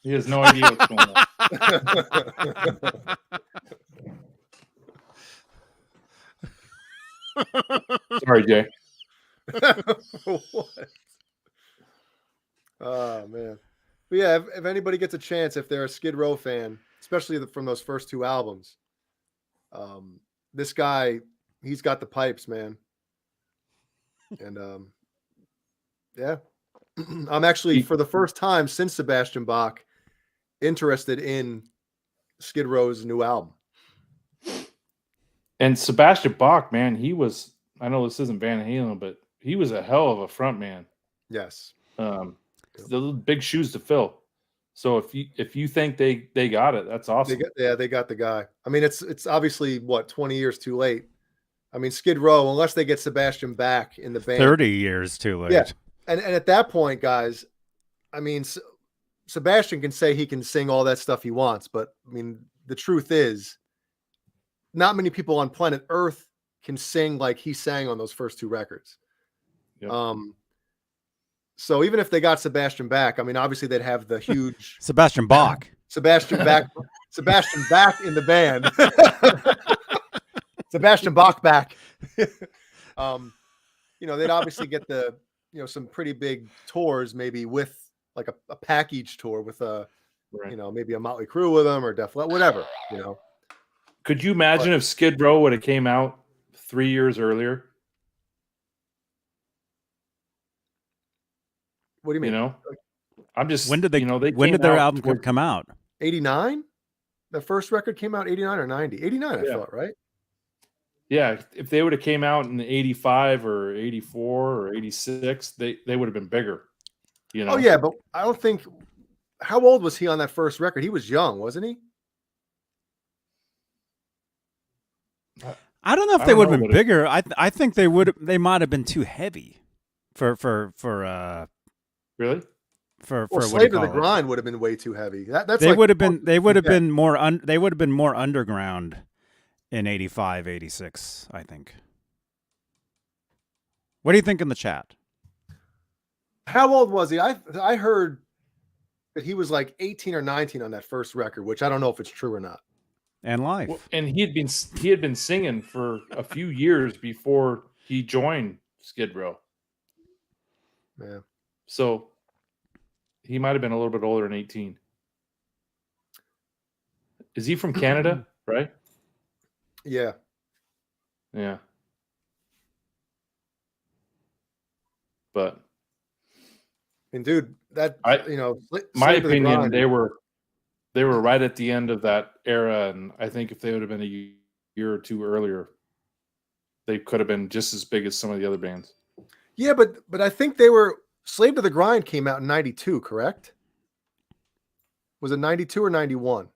he has no idea what's going on. Sorry, Jay. What? Oh man. But yeah, if anybody gets a chance, if they're a Skid Row fan, especially from those first 2 albums, this guy, he's got the pipes, man. And yeah, I'm actually for the first time since Sebastian Bach interested in Skid Row's new album. And Sebastian Bach, man, he was, I know this isn't Van Halen, but he was a hell of a front man. Yes. The big shoes to fill. So if you think they got it, that's awesome. They got the guy. I mean, it's obviously 20 years too late. I mean, Skid Row, unless they get Sebastian back in the band, 30 years too late. Yeah. And at that point, guys, I mean, Sebastian can say he can sing all that stuff he wants, but I mean, the truth is, not many people on planet Earth can sing like he sang on those first 2 records. Yep. So even if they got Sebastian back, I mean, obviously they'd have the huge Sebastian Bach. Sebastian back in the band. Sebastian Bach back. They'd obviously get the, some pretty big tours, maybe with like a package tour with Right. maybe a Motley Crue with them or Def Leppard, whatever, Could you imagine if Skid Row would have came out 3 years earlier? What do you mean? I'm just When did they? they when came did their out album toward- come out? 89? The first record came out 89 or 90? 89, Yeah. I thought, right? Yeah, if they would have came out in 85 or 84 or 86, they would have been bigger. Oh yeah, but I don't think. How old was he on that first record? He was young, wasn't he? I don't know if I they don't would know, have been but it- bigger. I think they would. They might have been too heavy for Really? Well, what do you Slave to the call it? Grind would have been way too heavy. That's They like would have been. They would have yeah. been more. They would have been more underground in 85, 86, I think. What do you think in the chat? How old was he? I heard that he was like 18 or 19 on that first record, which I don't know if it's true or not. And life. Well, and he had been singing for a few years before he joined Skid Row. Yeah. So he might have been a little bit older than 18. Is he from Canada? Right? Yeah. Yeah. But And dude, that my Slave to the opinion, Grind- they were right at the end of that era, and I think if they would have been a year or two earlier, they could have been just as big as some of the other bands. Yeah, but I think they were Slave to the Grind came out in 92, correct? Was it 92 or 91?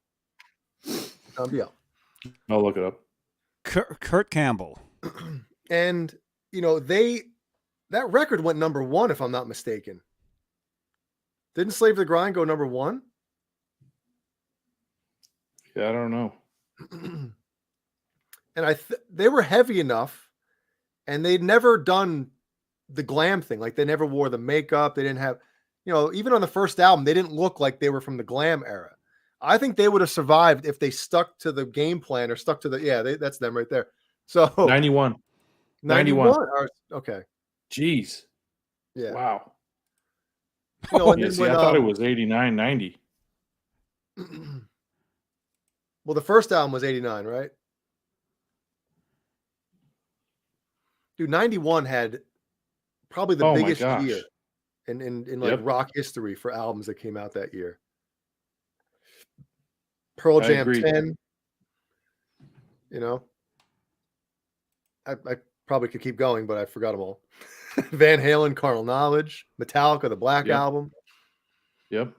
Yeah. I'll look it up. Kurt Campbell. And that record went number 1, if I'm not mistaken. Didn't Slave to the Grind go number 1? Yeah, I don't know. And they were heavy enough, and they'd never done the glam thing. Like they never wore the makeup. They didn't have, even on the first album, they didn't look like they were from the glam era. I think they would have survived if they stuck to the game plan or stuck to that's them right there. So 91. 91. Okay. Jeez. Yeah. Wow. And Yeah, then see, I thought it was 89, 90. Well, the first album was 89, right? Dude, 91 had probably the Oh my biggest gosh. year in Yep. rock history for albums that came out that year. Pearl I Jam agree. 10. I probably could keep going, but I forgot them all. Van Halen, Carnal Knowledge, Metallica, the Black Yep. Album. Yep.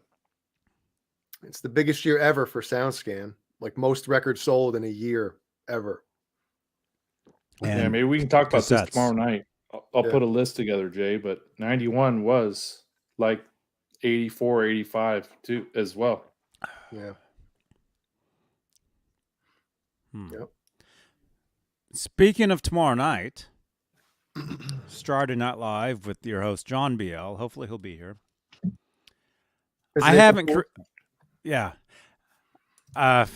It's the biggest year ever for SoundScan. Like most records sold in a year ever. Yeah, maybe we can talk about this cassettes. tomorrow night. I'll Yeah. put a list together, Jay, but 91 was like 84, 85 too, as well. Yeah. Yep. Speaking of tomorrow night, Saturday Night Live with your host John BL. Hopefully he'll be here. Is I it haven't. April 4th? Yeah. I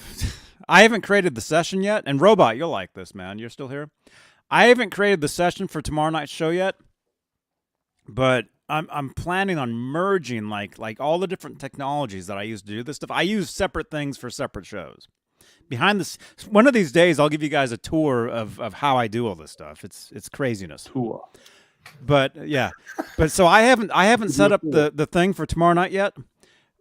haven't created the session yet. And Robot, you'll like this, man. You're still here. I haven't created the session for tomorrow night's show yet, but I'm planning on merging like all the different technologies that I use to do this stuff. I use separate things for separate shows. One of these days, I'll give you guys a tour of how I do all this stuff. It's craziness. Cool. But yeah, so I haven't set up the thing for tomorrow night yet.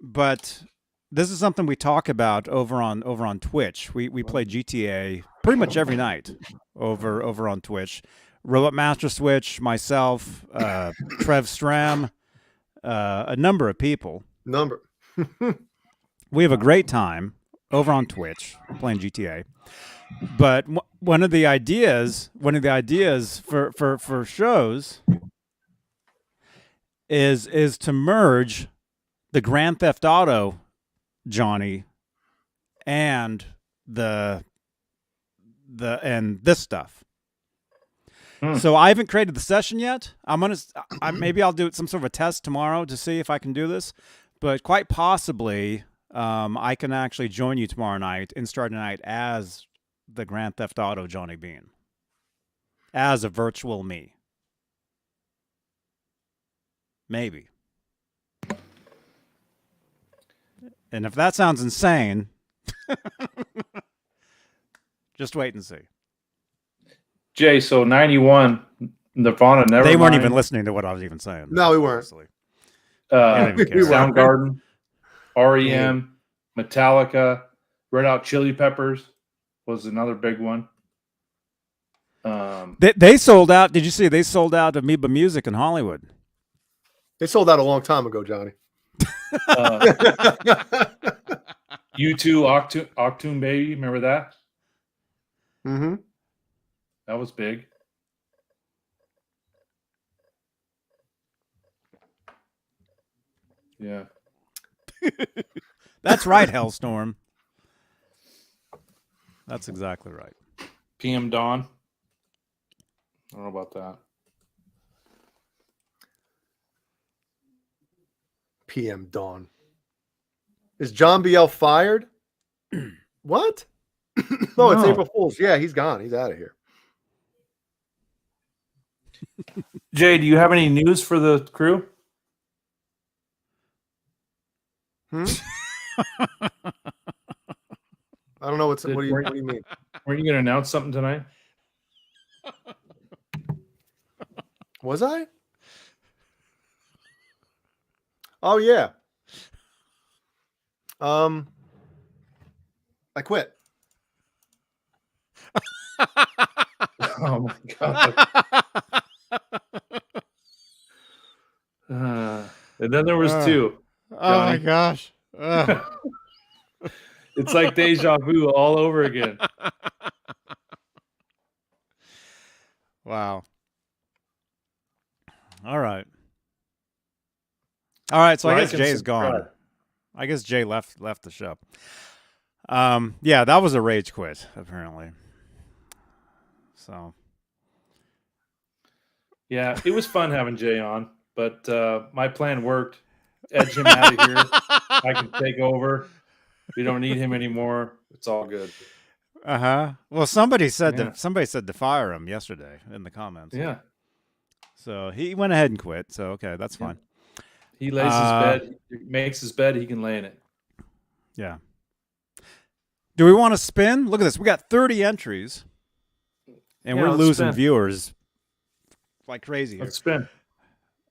But this is something we talk about over on Twitch. We play GTA pretty much every night over on Twitch. Robot Master Switch, myself, Trev Stram, a number of people. We have a great time over on Twitch playing GTA. But one of the ideas for shows is to merge the Grand Theft Auto Johnny and this stuff. So I haven't created the session yet. Maybe I'll do some sort of a test tomorrow to see if I can do this, but quite possibly I can actually join you tomorrow night in Saturday night as the Grand Theft Auto Johnny Beane, as a virtual me. Maybe. And if that sounds insane, just wait and see. Jay, so 91, Nirvana, never They weren't mind. even listening to what I was even saying. No, we weren't. Honestly. I don't even care. Soundgarden, REM, Metallica, Red Hot Chili Peppers was another big one. They sold out. Did you see? They sold out Amoeba Music in Hollywood. They sold out a long time ago, Johnny. U2, Octoon Baby, remember that? Mm-hmm. That was big. Yeah. That's right, Hellstorm. That's exactly right. PM Dawn. I don't know about that. PM Dawn. Is John BL fired? What? Oh, it's No. April Fool's. Yeah, he's gone. He's out of here. Jay, do you have any news for the crew? I don't know what do you mean? Weren't you going to announce something tonight? Was I? Oh yeah. I quit. Oh my god. And then there was two. Oh my Johnny. gosh. It's like deja vu all over again. Wow. All right. So I guess Like and Jay's gone. subscribe. I guess Jay left the show. Yeah, that was a rage quit, apparently. So Yeah, it was fun having Jay on, but my plan worked. Edge him out of here. I can take over. We don't need him anymore. It's all good. Well, somebody said Yeah. to fire him yesterday in the comments. Yeah. So he went ahead and quit. So okay, that's fine. He lays his bed, he makes his bed, he can lay in it. Yeah. Do we want to spin? Look at this. We got 30 entries, and Yeah, we're let's losing spin. viewers like crazy here. Let's spin.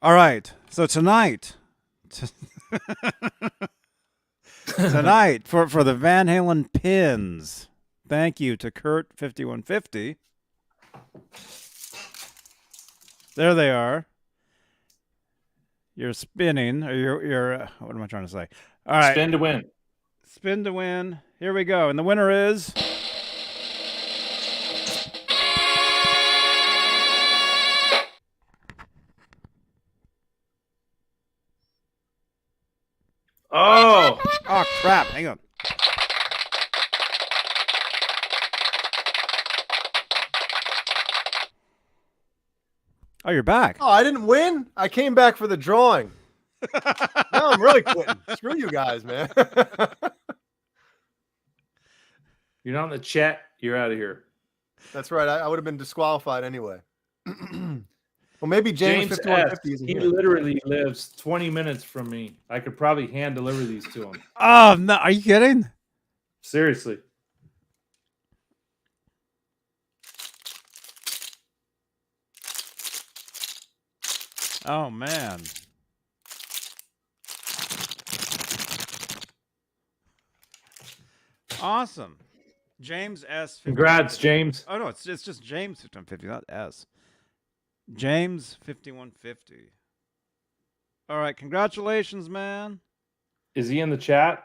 All right. So tonight, tonight for the Van Halen pins. Thank you to Kurt 5150. There they are. You're spinning, or you're. What am I trying to say? All right. Spin to win. Spin to win. Here we go, and the winner is. Oh, Oh crap! Hang on. Oh, you're back. Oh, I didn't win. I came back for the drawing. Now I'm really quitting. Screw you guys, man. you're not in the chat. You're out of here. That's right. I would have been disqualified anyway. Well, maybe James S. 5150 isn't He here. literally lives 20 minutes from me. I could probably hand deliver these to him. Oh no! Are you kidding? Seriously. Oh man. Awesome. James S. 5150. Congrats, James. Oh no, it's just James 5150, not S. James 5150. All right, congratulations, man. Is he in the chat?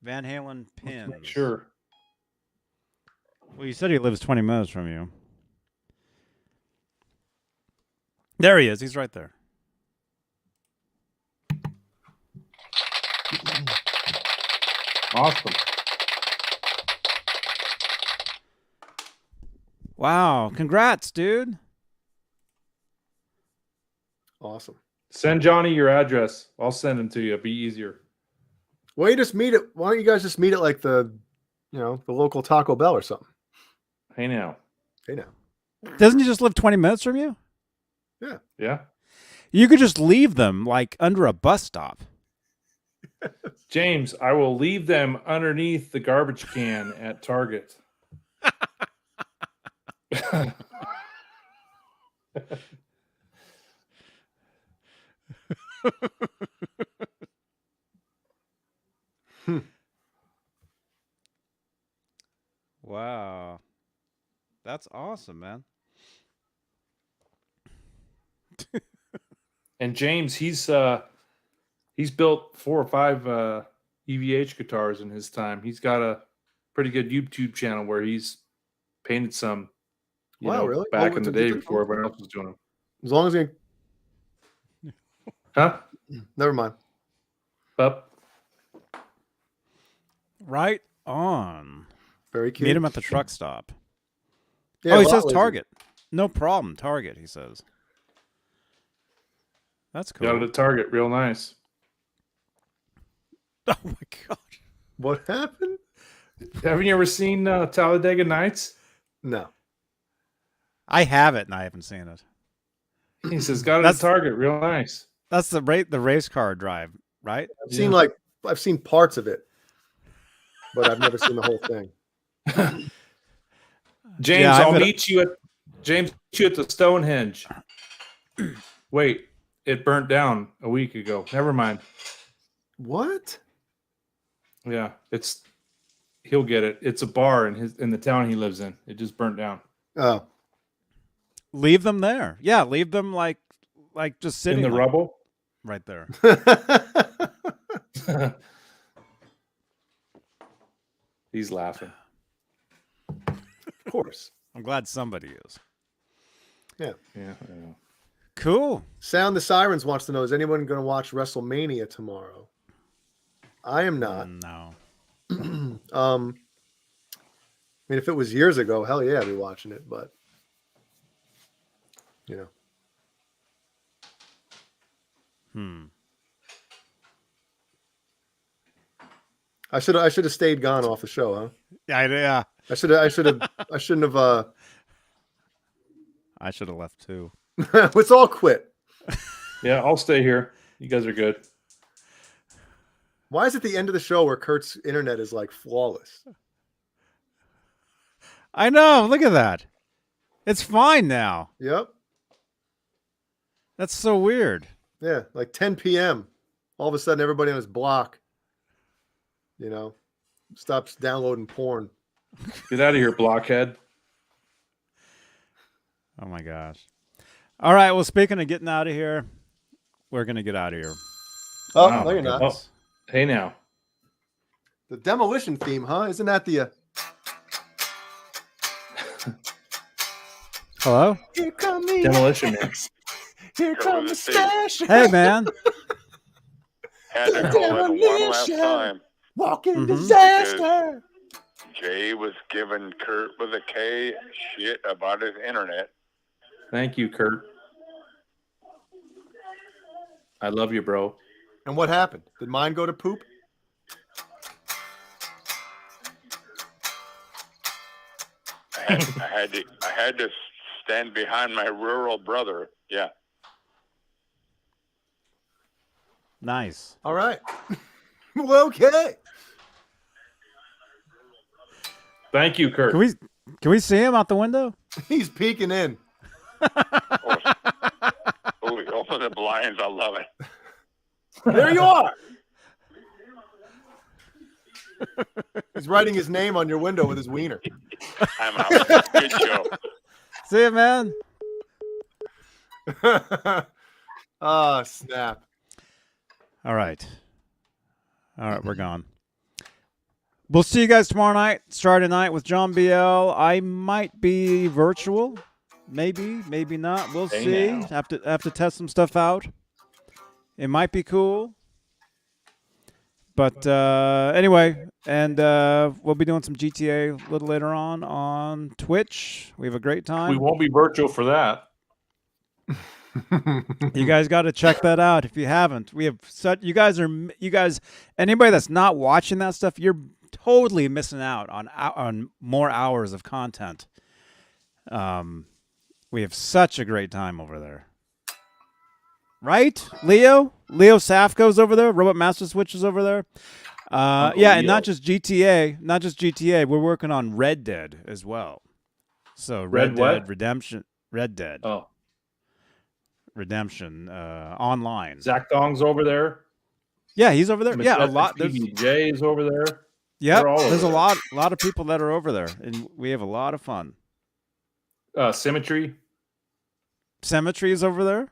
Van Halen pins. Make sure. Well, you said he lives 20 minutes from you. There he is. He's right there. Awesome. Wow. Congrats, dude. Awesome. Send Johnny your address. I'll send him to you. It'll be easier. Why don't you guys just meet at like the local Taco Bell or something? Hey now. Hey now. Doesn't he just live 20 minutes from you? Yeah. You could just leave them like under a bus stop. James, I will leave them underneath the garbage can at Target. Wow. That's awesome, man. And James, he's built 4 or 5 EVH guitars in his time. He's got a pretty good YouTube channel where he's painted some. Wow, really? Back Oh, in the did you day do- before everyone else was doing them. As long as you, Huh? never mind. Up. Right on. Very cute. Meet him at the truck stop. Yeah, Oh, he lot says lazy. Target. No problem. Target, he says. That's cool. Got it at Target. Real nice. Oh, my God. What happened? Haven't you ever seen Talladega Nights? No. I have it, and I haven't seen it. He says, got it That's- at Target. Real nice. That's the race car drive, right? I've seen parts of it, but I've never seen the whole thing. James, Yeah, I'll meet you at the Stonehenge. Wait, it burnt down a week ago. Never mind. What? Yeah, he'll get it. It's a bar in the town he lives in. It just burnt down. Oh, Leave them there. Yeah, leave them like just sitting In the like, rubble. right there. He's laughing. of course. I'm glad somebody is. Yeah, I know. Cool. Sound the Sirens wants to know: is anyone going to watch WrestleMania tomorrow? I am not. No. I mean, if it was years ago, hell yeah, I'd be watching it. But I should have stayed gone off the show, huh? Yeah. I shouldn't have. I should have left too. Let's all quit. Yeah, I'll stay here. You guys are good. Why is it the end of the show where Kurt's internet is like flawless? I know. Look at that. It's fine now. Yep. That's so weird. Yeah, like 10 p.m. All of a sudden, everybody on his block, stops downloading porn. Get out of here, blockhead. Oh my gosh. All right. Well, speaking of getting out of here, we're gonna get out of here. Oh, Wow. no, you're not. Oh, hey now. The demolition theme, huh? Isn't that the? Hello. Here come the Demolition Man. Here come the stash. Hey, man. Had to call it one last time. Walking Mhm. disaster. Jay was giving Kurt with a K shit about his internet. Thank you, Kurt. I love you, bro. And what happened? Did mine go to poop? I had to stand behind my rural brother. Yeah. Nice. All right. Well, okay. Thank you, Kurt. Can we see him out the window? He's peeking in. Oh, open the blinds. I love it. There you are. He's writing his name on your window with his wiener. I'm out. Good show. See you, man. Ah, snap. All right, we're gone. We'll see you guys tomorrow night, Saturday night with John BL. I might be virtual, maybe not. We'll Hey see. now. Have to test some stuff out. It might be cool, but anyway, and we'll be doing some GTA a little later on Twitch. We have a great time. We won't be virtual for that. You guys got to check that out if you haven't. We have you guys. Anybody that's not watching that stuff, you're totally missing out on more hours of content. We have such a great time over there, right? Leo Safko's over there. Robot Master Switch is over there. Yeah, and not just GTA. We're working on Red Dead as well. So Red Dead Redemption. Red Dead. Oh, Redemption online. Zach Dong's over there. Yeah, he's over there. Yeah, a lot. Jay is over there. Yeah, They're all there's a over lot of people that are over there, and we have a lot of fun. Symmetry. Cemetery is over there.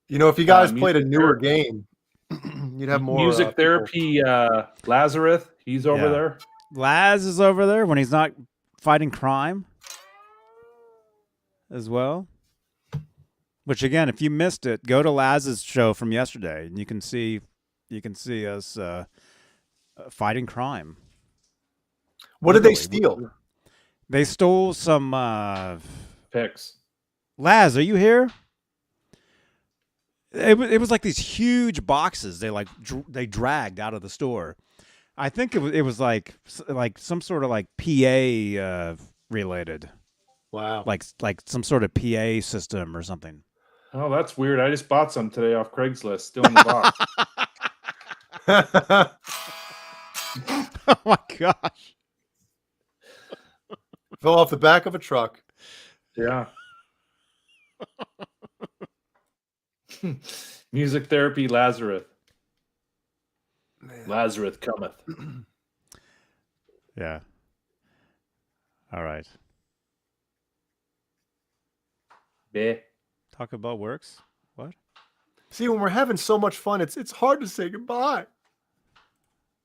If you guys Music played a newer Therapy. game, you'd have more Music people. Therapy. Lazarus. He's over Yeah. there. Laz is over there when he's not fighting crime. as well. Which again, if you missed it, go to Laz's show from yesterday, and you can see us fighting crime. What did they Literally. steal? They stole some. Picks. Laz, are you here? It was like these huge boxes they dragged out of the store. I think it was like some sort of like PA related, Wow. like some sort of PA system or something. Oh, that's weird. I just bought some today off Craigslist, still in the box. Oh my gosh! Fell off the back of a truck. Yeah. Music therapy, Lazarus. Man. Lazarus cometh. Yeah. All right. Bleh. Talk about works. What? See, when we're having so much fun, it's hard to say goodbye.